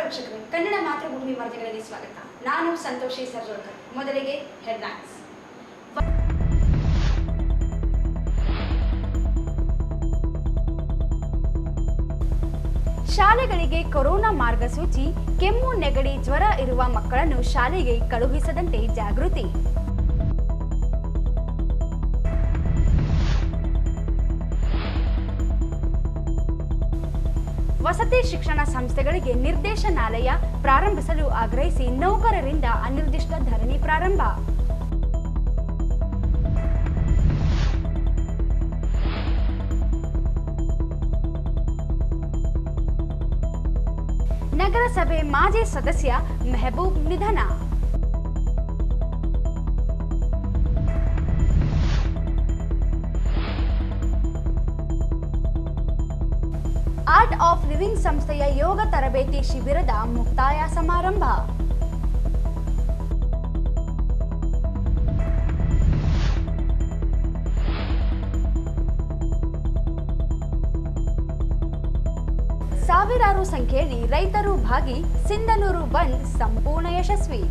ವೀಕ್ಷಕರೇ, ಕನ್ನಡ ಮಾತೃಭೂಮಿ ವಾರ್ತೆಗಳಿಗೆ ಸ್ವಾಗತ. ನಾನು ಸಂತೋಷಿ ಸರ್ಜೋಳ್ಕರ್. ಮೊದಲಿಗೆ ಹೆಡ್ಲೈನ್ಸ್. ಶಾಲೆಗಳಿಗೆ ಕೊರೋನಾ ಮಾರ್ಗಸೂಚಿ. ಕೆಮ್ಮು, ನೆಗಡಿ, ಜ್ವರ ಇರುವ ಮಕ್ಕಳನ್ನು ಶಾಲೆಗೆ ಕಳುಹಿಸದಂತೆ ಜಾಗೃತಿ. ವಸತಿ ಶಿಕ್ಷಣ ಸಂಸ್ಥೆಗಳಿಗೆ ನಿರ್ದೇಶನಾಲಯ ಪ್ರಾರಂಭಿಸಲು ಆಗ್ರಹಿಸಿ ನೌಕರರಿಂದ ಅನಿರ್ದಿಷ್ಟ ಧರಣಿ ಪ್ರಾರಂಭ. ನಗರಸಭೆ ಮಾಜಿ ಸದಸ್ಯ ಮೆಹಬೂಬ್ ನಿಧನ. ಆರ್ಟ್ ಆಫ್ ಲಿವಿಂಗ್ ಸಂಸ್ಥೆಯ ಯೋಗ ತರಬೇತಿ ಶಿಬಿರದ ಮುಕ್ತಾಯ ಸಮಾರಂಭ. ಸಾವಿರಾರು ಸಂಖ್ಯೆಯಲ್ಲಿ ರೈತರು ಭಾಗಿ. ಸಿಂಧನೂರು ಬಂದ್ ಸಂಪೂರ್ಣ ಯಶಸ್ವಿ.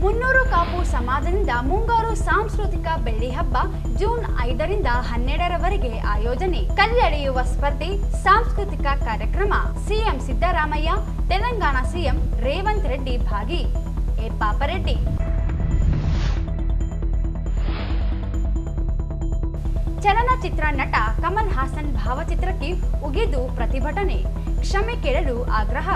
300 ಕಾಪು ಸಮಾಜದಿಂದ ಮುಂಗಾರು ಸಾಂಸ್ಕೃತಿಕ ಬೆಳ್ಳಿ ಹಬ್ಬ ಜೂನ್ 5ರಿಂದ 12ರವರೆಗೆ ಆಯೋಜನೆ. ಕಲ್ಲೆಳೆಯುವ ಸ್ಪರ್ಧೆ, ಸಾಂಸ್ಕೃತಿಕ ಕಾರ್ಯಕ್ರಮ. ಸಿಎಂ ಸಿದ್ದರಾಮಯ್ಯ, ತೆಲಂಗಾಣ ಸಿಎಂ ರೇವಂತ್ ರೆಡ್ಡಿ ಭಾಗಿ. ಎ ಪಾಪರೆಡ್ಡಿ. ಚಲನಚಿತ್ರ ನಟ ಕಮಲ್ ಹಾಸನ್ ಭಾವಚಿತ್ರಕ್ಕೆ ಉಗಿದು ಪ್ರತಿಭಟನೆ. ಕ್ಷಮೆ ಕೇಳಲು ಆಗ್ರಹ.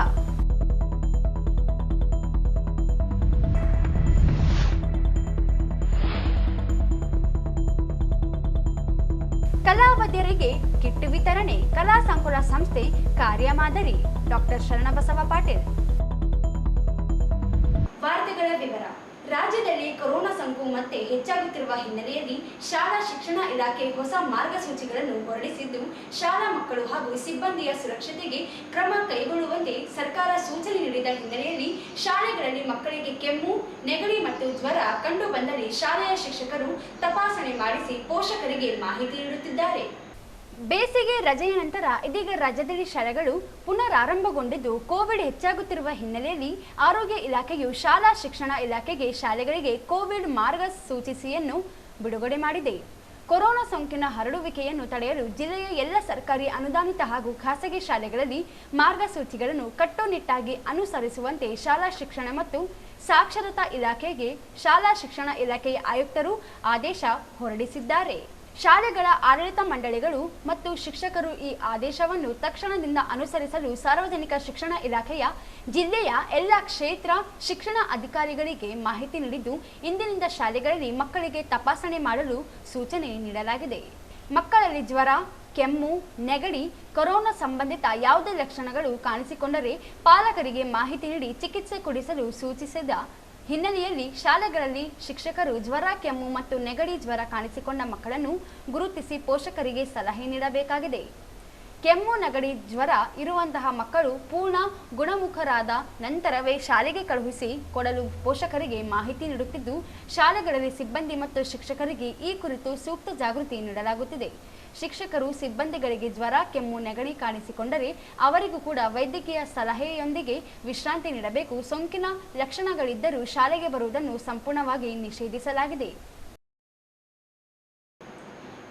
ಕಲಾವಿದರಿಗೆ ಕಿಟ್ ವಿತರಣೆ. ಕಲಾ ಸಂಕುಲ ಸಂಸ್ಥೆ ಕಾರ್ಯಮಾದರಿ. ಡಾಕ್ಟರ್ ಶರಣಬಸವ ಪಾಟೀಲ್. ವಾರ್ತೆಗಳ ವಿವರ. ರಾಜ್ಯದಲ್ಲಿ ಕೊರೋನಾ ಸೋಂಕು ಮತ್ತೆ ಹೆಚ್ಚಾಗುತ್ತಿರುವ ಹಿನ್ನೆಲೆಯಲ್ಲಿ ಶಾಲಾ ಶಿಕ್ಷಣ ಇಲಾಖೆ ಹೊಸ ಮಾರ್ಗಸೂಚಿಗಳನ್ನು ಹೊರಡಿಸಿದ್ದು, ಶಾಲಾ ಮಕ್ಕಳು ಹಾಗೂ ಸಿಬ್ಬಂದಿಯ ಸುರಕ್ಷತೆಗೆ ಕ್ರಮ ಕೈಗೊಳ್ಳುವಂತೆ ಸರ್ಕಾರ ಸೂಚನೆ ನೀಡಿದ ಹಿನ್ನೆಲೆಯಲ್ಲಿ ಶಾಲೆಗಳಲ್ಲಿ ಮಕ್ಕಳಿಗೆ ಕೆಮ್ಮು, ನೆಗಡಿ ಮತ್ತು ಜ್ವರ ಕಂಡು ಬಂದಲ್ಲಿ ಶಾಲೆಯ ಶಿಕ್ಷಕರು ತಪಾಸಣೆ ಮಾಡಿಸಿ ಪೋಷಕರಿಗೆ ಮಾಹಿತಿ ನೀಡುತ್ತಿದ್ದಾರೆ. ಬೇಸಿಗೆ ರಜೆಯ ನಂತರ ಇದೀಗ ರಾಜ್ಯದಲ್ಲಿ ಶಾಲೆಗಳು ಪುನರಾರಂಭಗೊಂಡಿದ್ದು, ಕೋವಿಡ್ ಹೆಚ್ಚಾಗುತ್ತಿರುವ ಹಿನ್ನೆಲೆಯಲ್ಲಿ ಆರೋಗ್ಯ ಇಲಾಖೆಯು ಶಾಲಾ ಶಿಕ್ಷಣ ಇಲಾಖೆಗೆ ಶಾಲೆಗಳಿಗೆ ಕೋವಿಡ್ ಮಾರ್ಗಸೂಚಿಯನ್ನು ಬಿಡುಗಡೆ ಮಾಡಿದೆ. ಕೊರೋನಾ ಸೋಂಕಿನ ಹರಡುವಿಕೆಯನ್ನು ತಡೆಯಲು ಜಿಲ್ಲೆಯ ಎಲ್ಲ ಸರ್ಕಾರಿ ಅನುದಾನಿತ ಹಾಗೂ ಖಾಸಗಿ ಶಾಲೆಗಳಲ್ಲಿ ಮಾರ್ಗಸೂಚಿಗಳನ್ನು ಕಟ್ಟುನಿಟ್ಟಾಗಿ ಅನುಸರಿಸುವಂತೆ ಶಾಲಾ ಶಿಕ್ಷಣ ಮತ್ತು ಸಾಕ್ಷರತಾ ಇಲಾಖೆಗೆ ಶಾಲಾ ಶಿಕ್ಷಣ ಇಲಾಖೆಯ ಆಯುಕ್ತರು ಆದೇಶ ಹೊರಡಿಸಿದ್ದಾರೆ. ಶಾಲೆಗಳ ಆಡಳಿತ ಮಂಡಳಿಗಳು ಮತ್ತು ಶಿಕ್ಷಕರು ಈ ಆದೇಶವನ್ನು ತಕ್ಷಣದಿಂದ ಅನುಸರಿಸಲು ಸಾರ್ವಜನಿಕ ಶಿಕ್ಷಣ ಇಲಾಖೆಯ ಜಿಲ್ಲೆಯ ಎಲ್ಲ ಕ್ಷೇತ್ರ ಶಿಕ್ಷಣ ಅಧಿಕಾರಿಗಳಿಗೆ ಮಾಹಿತಿ ನೀಡಿದ್ದು, ಇಂದಿನಿಂದ ಶಾಲೆಗಳಲ್ಲಿ ಮಕ್ಕಳಿಗೆ ತಪಾಸಣೆ ಮಾಡಲು ಸೂಚನೆ ನೀಡಲಾಗಿದೆ. ಮಕ್ಕಳಲ್ಲಿ ಜ್ವರ, ಕೆಮ್ಮು, ನೆಗಡಿ, ಕೊರೋನಾ ಸಂಬಂಧಿತ ಯಾವುದೇ ಲಕ್ಷಣಗಳು ಕಾಣಿಸಿಕೊಂಡರೆ ಪಾಲಕರಿಗೆ ಮಾಹಿತಿ ನೀಡಿ ಚಿಕಿತ್ಸೆ ಕೊಡಿಸಲು ಸೂಚಿಸಿದ ಹಿನ್ನೆಲೆಯಲ್ಲಿ ಶಾಲೆಗಳಲ್ಲಿ ಶಿಕ್ಷಕರು ಜ್ವರ, ಕೆಮ್ಮು ಮತ್ತು ನೆಗಡಿ ಜ್ವರ ಕಾಣಿಸಿಕೊಂಡ ಮಕ್ಕಳನ್ನು ಗುರುತಿಸಿ ಪೋಷಕರಿಗೆ ಸಲಹೆ ನೀಡಬೇಕಾಗಿದೆ. ಕೆಮ್ಮು, ನೆಗಡಿ, ಜ್ವರ ಇರುವಂತಹ ಮಕ್ಕಳು ಪೂರ್ಣ ಗುಣಮುಖರಾದ ನಂತರವೇ ಶಾಲೆಗೆ ಕಳುಹಿಸಿ ಕೊಡಲು ಪೋಷಕರಿಗೆ ಮಾಹಿತಿ ನೀಡುತ್ತಿದ್ದು, ಶಾಲೆಗಳಲ್ಲಿ ಸಿಬ್ಬಂದಿ ಮತ್ತು ಶಿಕ್ಷಕರಿಗೆ ಈ ಕುರಿತು ಸೂಕ್ತ ಜಾಗೃತಿ ನೀಡಲಾಗುತ್ತಿದೆ. ಶಿಕ್ಷಕರು ಸಿಬ್ಬಂದಿಗಳಿಗೆ ಜ್ವರ, ಕೆಮ್ಮು, ನೆಗಡಿ ಕಾಣಿಸಿಕೊಂಡರೆ ಅವರಿಗೂ ಕೂಡ ವೈದ್ಯಕೀಯ ಸಲಹೆಯೊಂದಿಗೆ ವಿಶ್ರಾಂತಿ ನೀಡಬೇಕು. ಸೋಂಕಿನ ಲಕ್ಷಣಗಳಿದ್ದರೂ ಶಾಲೆಗೆ ಬರುವುದನ್ನು ಸಂಪೂರ್ಣವಾಗಿ ನಿಷೇಧಿಸಲಾಗಿದೆ.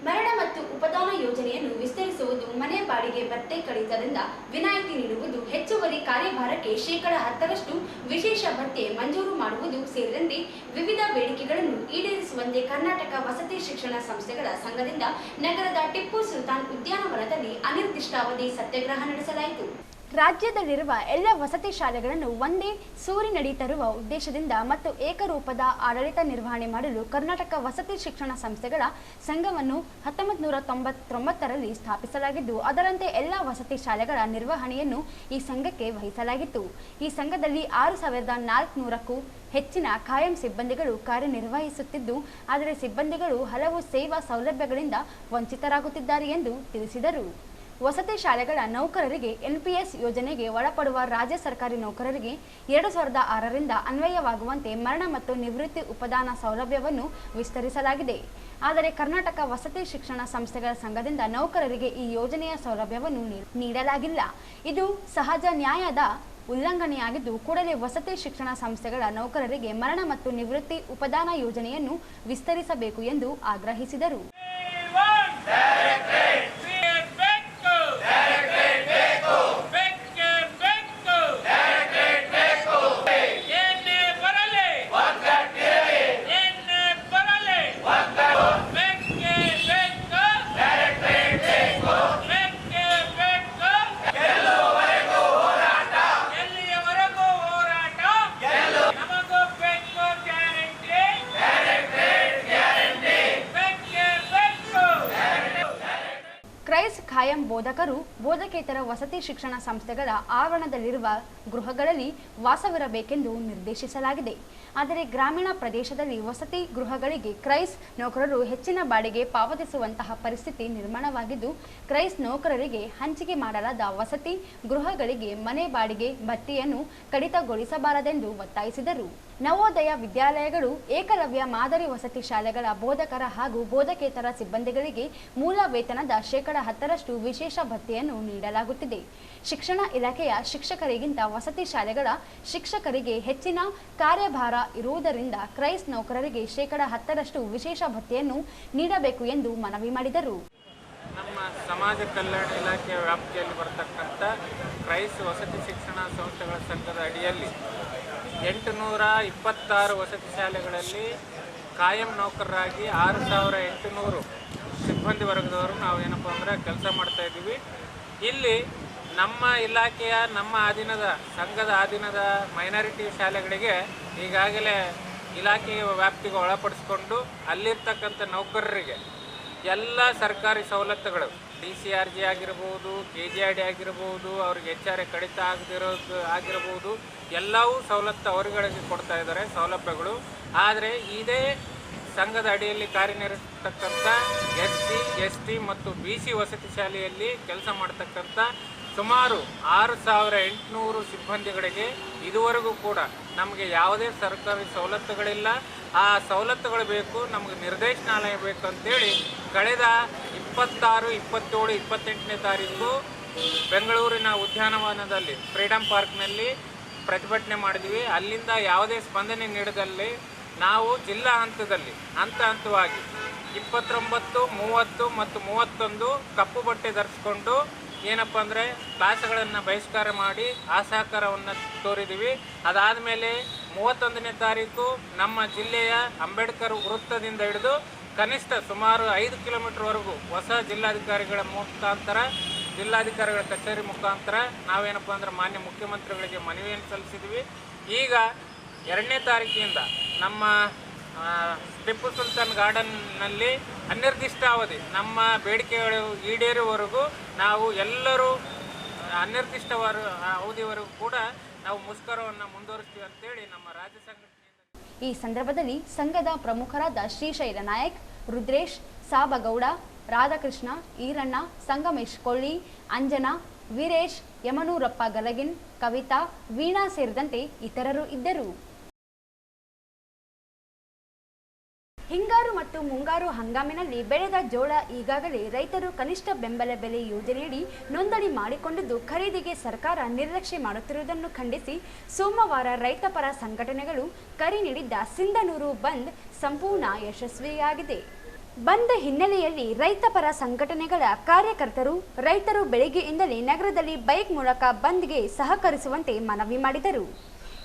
ಮರಣ ಮತ್ತು ಉಪದಾನ ಯೋಜನೆಯನ್ನು ವಿಸ್ತರಿಸುವುದು, ಮನೆ ಬಾಡಿಗೆ ಭತ್ಯೆ ಕಡಿತದಿಂದ ವಿನಾಯಿತಿ ನೀಡುವುದು, ಹೆಚ್ಚುವರಿ ಕಾರ್ಯಭಾರಕ್ಕೆ ಶೇಕಡ 10ರಷ್ಟು ವಿಶೇಷ ಭತ್ಯೆ ಮಂಜೂರು ಮಾಡುವುದು ಸೇರಿದಂತೆ ವಿವಿಧ ಬೇಡಿಕೆಗಳನ್ನು ಈಡೇರಿಸುವಂತೆ ಕರ್ನಾಟಕ ವಸತಿ ಶಿಕ್ಷಣ ಸಂಸ್ಥೆಗಳ ಸಂಘದಿಂದ ನಗರದ ಟಿಪ್ಪು ಸುಲ್ತಾನ್ ಉದ್ಯಾನವನದಲ್ಲಿ ಅನಿರ್ದಿಷ್ಟಾವಧಿ ಸತ್ಯಾಗ್ರಹ ನಡೆಸಲಾಯಿತು. ರಾಜ್ಯದಲ್ಲಿರುವ ಎಲ್ಲ ವಸತಿ ಶಾಲೆಗಳನ್ನು ಒಂದೇ ಸೂರಿನಡಿ ತರುವ ಉದ್ದೇಶದಿಂದ ಮತ್ತು ಏಕರೂಪದ ಆಡಳಿತ ನಿರ್ವಹಣೆ ಮಾಡಲು ಕರ್ನಾಟಕ ವಸತಿ ಶಿಕ್ಷಣ ಸಂಸ್ಥೆಗಳ ಸಂಘವನ್ನು 1999ರಲ್ಲಿ ಸ್ಥಾಪಿಸಲಾಗಿದ್ದು, ಅದರಂತೆ ಎಲ್ಲ ವಸತಿ ಶಾಲೆಗಳ ನಿರ್ವಹಣೆಯನ್ನು ಈ ಸಂಘಕ್ಕೆ ವಹಿಸಲಾಗಿತ್ತು. ಈ ಸಂಘದಲ್ಲಿ 6400ಕ್ಕೂ ಹೆಚ್ಚಿನ ಕಾಯಂ ಸಿಬ್ಬಂದಿಗಳು ಕಾರ್ಯನಿರ್ವಹಿಸುತ್ತಿದ್ದು, ಆದರೆ ಸಿಬ್ಬಂದಿಗಳು ಹಲವು ಸೇವಾ ಸೌಲಭ್ಯಗಳಿಂದ ವಂಚಿತರಾಗುತ್ತಿದ್ದಾರೆ ಎಂದು ತಿಳಿಸಿದರು. ವಸತಿ ಶಾಲೆಗಳ ನೌಕರರಿಗೆ ಎನ್ಪಿಎಸ್ ಯೋಜನೆಗೆ ಒಳಪಡುವ ರಾಜ್ಯ ಸರ್ಕಾರಿ ನೌಕರರಿಗೆ 2006ರಿಂದ ಅನ್ವಯವಾಗುವಂತೆ ಮರಣ ಮತ್ತು ನಿವೃತ್ತಿ ಉಪದಾನ ಸೌಲಭ್ಯವನ್ನು ವಿಸ್ತರಿಸಲಾಗಿದೆ. ಆದರೆ ಕರ್ನಾಟಕ ವಸತಿ ಶಿಕ್ಷಣ ಸಂಸ್ಥೆಗಳ ಸಂಘದಿಂದ ನೌಕರರಿಗೆ ಈ ಯೋಜನೆಯ ಸೌಲಭ್ಯವನ್ನು ನೀಡಲಾಗಿಲ್ಲ. ಇದು ಸಹಜ ನ್ಯಾಯದ ಉಲ್ಲಂಘನೆಯಾಗಿದ್ದು, ಕೂಡಲೇ ವಸತಿ ಶಿಕ್ಷಣ ಸಂಸ್ಥೆಗಳ ನೌಕರರಿಗೆ ಮರಣ ಮತ್ತು ನಿವೃತ್ತಿ ಉಪದಾನ ಯೋಜನೆಯನ್ನು ವಿಸ್ತರಿಸಬೇಕು ಎಂದು ಆಗ್ರಹಿಸಿದರು. ಕ್ರೈಸ್ಟ್ ಖಾಯಂ ಬೋಧಕರು ಬೋಧಕೇತರ ವಸತಿ ಶಿಕ್ಷಣ ಸಂಸ್ಥೆಗಳ ಆವರಣದಲ್ಲಿರುವ ಗೃಹಗಳಲ್ಲಿ ವಾಸವಿರಬೇಕೆಂದು ನಿರ್ದೇಶಿಸಲಾಗಿದೆ. ಆದರೆ ಗ್ರಾಮೀಣ ಪ್ರದೇಶದಲ್ಲಿ ವಸತಿ ಗೃಹಗಳಿಗೆ ಕ್ರೈಸ್ಟ್ ನೌಕರರು ಹೆಚ್ಚಿನ ಬಾಡಿಗೆ ಪಾವತಿಸುವಂತಹ ಪರಿಸ್ಥಿತಿ ನಿರ್ಮಾಣವಾಗಿದ್ದು, ಕ್ರೈಸ್ಟ್ ನೌಕರರಿಗೆ ಹಂಚಿಕೆ ಮಾಡಲಾದ ವಸತಿ ಗೃಹಗಳಿಗೆ ಮನೆ ಬಾಡಿಗೆ ಭತ್ಯೆಯನ್ನು ಕಡಿತಗೊಳಿಸಬಾರದೆಂದು ಒತ್ತಾಯಿಸಿದರು. ನವೋದಯ ವಿದ್ಯಾಲಯಗಳು, ಏಕಲವ್ಯ ಮಾದರಿ ವಸತಿ ಶಾಲೆಗಳ ಬೋಧಕರ ಹಾಗೂ ಬೋಧಕೇತರ ಸಿಬ್ಬಂದಿಗಳಿಗೆ ಮೂಲ ವೇತನದ 10% ವಿಶೇಷ ಭತ್ಯೆಯನ್ನು ನೀಡಲಾಗುತ್ತಿದೆ. ಶಿಕ್ಷಣ ಇಲಾಖೆಯ ಶಿಕ್ಷಕರಿಗಿಂತ ವಸತಿ ಶಾಲೆಗಳ ಶಿಕ್ಷಕರಿಗೆ ಹೆಚ್ಚಿನ ಕಾರ್ಯಭಾರ ಇರುವುದರಿಂದ ಕ್ರೈಸ್ಟ್ ನೌಕರರಿಗೆ 10% ವಿಶೇಷ ಭತ್ಯೆಯನ್ನು ನೀಡಬೇಕು ಎಂದು ಮನವಿ ಮಾಡಿದರು. ನಮ್ಮ ಸಮಾಜ ಕಲ್ಯಾಣ ಇಲಾಖೆಯ ವ್ಯಾಪ್ತಿಯಲ್ಲಿ ಬರತಕ್ಕಂಥ ಕ್ರೈಸ್ಟ್ ವಸತಿ ಶಿಕ್ಷಣ ಸಂಸ್ಥೆಗಳ ಸಂಘದ ಅಡಿಯಲ್ಲಿ 826 ವಸತಿ ಶಾಲೆಗಳಲ್ಲಿ ಕಾಯಂ ನೌಕರರಾಗಿ 6800 ಸಿಬ್ಬಂದಿ ವರ್ಗದವರು ನಾವು ಏನಪ್ಪ ಅಂದರೆ ಕೆಲಸ ಮಾಡ್ತಾ ಇದ್ದೀವಿ. ಇಲ್ಲಿ ನಮ್ಮ ಇಲಾಖೆಯ ನಮ್ಮ ಅಧೀನದ ಸಂಘದ ಅಧೀನದ ಮೈನಾರಿಟಿ ಶಾಲೆಗಳಿಗೆ ಈಗಾಗಲೇ ಇಲಾಖೆಯ ವ್ಯಾಪ್ತಿಗೆ ಒಳಪಡಿಸ್ಕೊಂಡು ಅಲ್ಲಿರ್ತಕ್ಕಂಥ ನೌಕರರಿಗೆ ಎಲ್ಲ ಸರ್ಕಾರಿ ಸವಲತ್ತುಗಳು DCRG ಆಗಿರ್ಬೋದು, KGID ಆಗಿರ್ಬೋದು, ಅವ್ರಿಗೆ HR ಕಡಿತ ಆಗಿರ್ಬೋದು, ಎಲ್ಲವೂ ಸವಲತ್ತು ಅವರುಗಳಿಗೆ ಕೊಡ್ತಾ ಇದ್ದಾರೆ ಸೌಲಭ್ಯಗಳು. ಆದರೆ ಇದೇ ಸಂಘದ ಅಡಿಯಲ್ಲಿ ಕಾರ್ಯನಿರ್ವಹಿಸ್ತಕ್ಕಂಥ SC, ST ಮತ್ತು BC ವಸತಿ ಶಾಲೆಯಲ್ಲಿ ಕೆಲಸ ಮಾಡ್ತಕ್ಕಂಥ ಸುಮಾರು 6800 ಸಿಬ್ಬಂದಿಗಳಿಗೆ ಇದುವರೆಗೂ ಕೂಡ ನಮಗೆ ಯಾವುದೇ ಸರ್ಕಾರಿ ಸವಲತ್ತುಗಳಿಲ್ಲ. ಆ ಸವಲತ್ತುಗಳು ಬೇಕು, ನಮಗೆ ನಿರ್ದೇಶನಾಲಯ ಬೇಕು ಅಂತೇಳಿ ಕಳೆದ 26, 27, 28ನೇ ತಾರೀಕು ಬೆಂಗಳೂರಿನ ಉದ್ಯಾನವನದಲ್ಲಿ ಫ್ರೀಡಮ್ ಪಾರ್ಕ್ನಲ್ಲಿ ಪ್ರತಿಭಟನೆ ಮಾಡಿದ್ವಿ. ಅಲ್ಲಿಂದ ಯಾವುದೇ ಸ್ಪಂದನೆ ನೀಡದಲ್ಲಿ ನಾವು ಜಿಲ್ಲಾ ಹಂತದಲ್ಲಿ ಹಂತವಾಗಿ 29, 30 ಮತ್ತು 31 ಕಪ್ಪು ಬಟ್ಟೆ ಧರಿಸ್ಕೊಂಡು ಏನಪ್ಪ ಅಂದರೆ ಕ್ಲಾಸ್ಗಳನ್ನು ಬಹಿಷ್ಕಾರ ಮಾಡಿ ಅಸಹಕಾರವನ್ನು ತೋರಿದ್ದೀವಿ. ಅದಾದಮೇಲೆ 31ನೇ ತಾರೀಕು ನಮ್ಮ ಜಿಲ್ಲೆಯ ಅಂಬೇಡ್ಕರ್ ವೃತ್ತದಿಂದ ಹಿಡಿದು ಕನಿಷ್ಠ ಸುಮಾರು 5 ಕಿಲೋಮೀಟರ್ವರೆಗೂ ಹೊಸ ಜಿಲ್ಲಾಧಿಕಾರಿಗಳ ಕಚೇರಿ ಮುಖಾಂತರ ನಾವೇನಪ್ಪ ಅಂದ್ರೆ ಮಾನ್ಯ ಮುಖ್ಯಮಂತ್ರಿಗಳಿಗೆ ಮನವಿಯನ್ನು ಸಲ್ಲಿಸಿದ್ವಿ. ಈಗ 2ನೇ ತಾರೀಕಿನಿಂದ ನಮ್ಮ ಟಿಪ್ಪು ಸುಲ್ತಾನ್ ಗಾರ್ಡನ್ನಲ್ಲಿ ಅನಿರ್ದಿಷ್ಟಾವಧಿ ನಮ್ಮ ಬೇಡಿಕೆಗಳು ಈಡೇರುವವರೆಗೂ ನಾವು ಎಲ್ಲರೂ ಅನಿರ್ದಿಷ್ಟ ಅವಧಿವರೆಗೂ ಕೂಡ ನಾವು ಮುಷ್ಕರವನ್ನು ಮುಂದುವರಿಸ್ತೀವಿ ಅಂತೇಳಿ ನಮ್ಮ ರಾಜ್ಯ ಸಂಘಟನೆ. ಈ ಸಂದರ್ಭದಲ್ಲಿ ಸಂಘದ ಪ್ರಮುಖರಾದ ಶ್ರೀಶೈಲ ನಾಯಕ್, ರುದ್ರೇಶ್, ಸಾಬಗೌಡ, ರಾಧಾಕೃಷ್ಣ, ಈರಣ್ಣ, ಸಂಗಮೇಶ್ ಕೊಳ್ಳಿ, ಅಂಜನಾ, ವೀರೇಶ್, ಯಮನೂರಪ್ಪ ಗಲಗಿನ್, ಕವಿತಾ, ವೀಣಾ ಸೇರಿದಂತೆ ಇತರರು ಇದ್ದರು. ಹಿಂಗಾರು ಮತ್ತು ಮುಂಗಾರು ಹಂಗಾಮಿನಲ್ಲಿ ಬೆಳೆದ ಜೋಳ ಈಗಾಗಲೇ ರೈತರು ಕನಿಷ್ಠ ಬೆಂಬಲ ಬೆಲೆ ಯೋಜನೆಯಡಿ ನೋಂದಣಿ ಮಾಡಿಕೊಂಡಿದ್ದು, ಖರೀದಿಗೆ ಸರ್ಕಾರ ನಿರ್ಲಕ್ಷ್ಯ ಮಾಡುತ್ತಿರುವುದನ್ನು ಖಂಡಿಸಿ ಸೋಮವಾರ ರೈತಪರ ಸಂಘಟನೆಗಳು ಕರೆ ನೀಡಿದ್ದ ಸಿಂಧನೂರು ಬಂದ್ ಸಂಪೂರ್ಣ ಯಶಸ್ವಿಯಾಗಿದೆ. ಬಂದ್ ಹಿನ್ನೆಲೆಯಲ್ಲಿ ರೈತಪರ ಸಂಘಟನೆಗಳ ಕಾರ್ಯಕರ್ತರು, ರೈತರು ಬೆಳಗ್ಗೆಯಿಂದಲೇ ನಗರದಲ್ಲಿ ಬೈಕ್ ಮೂಲಕ ಬಂದ್ಗೆ ಸಹಕರಿಸುವಂತೆ ಮನವಿ ಮಾಡಿದರು.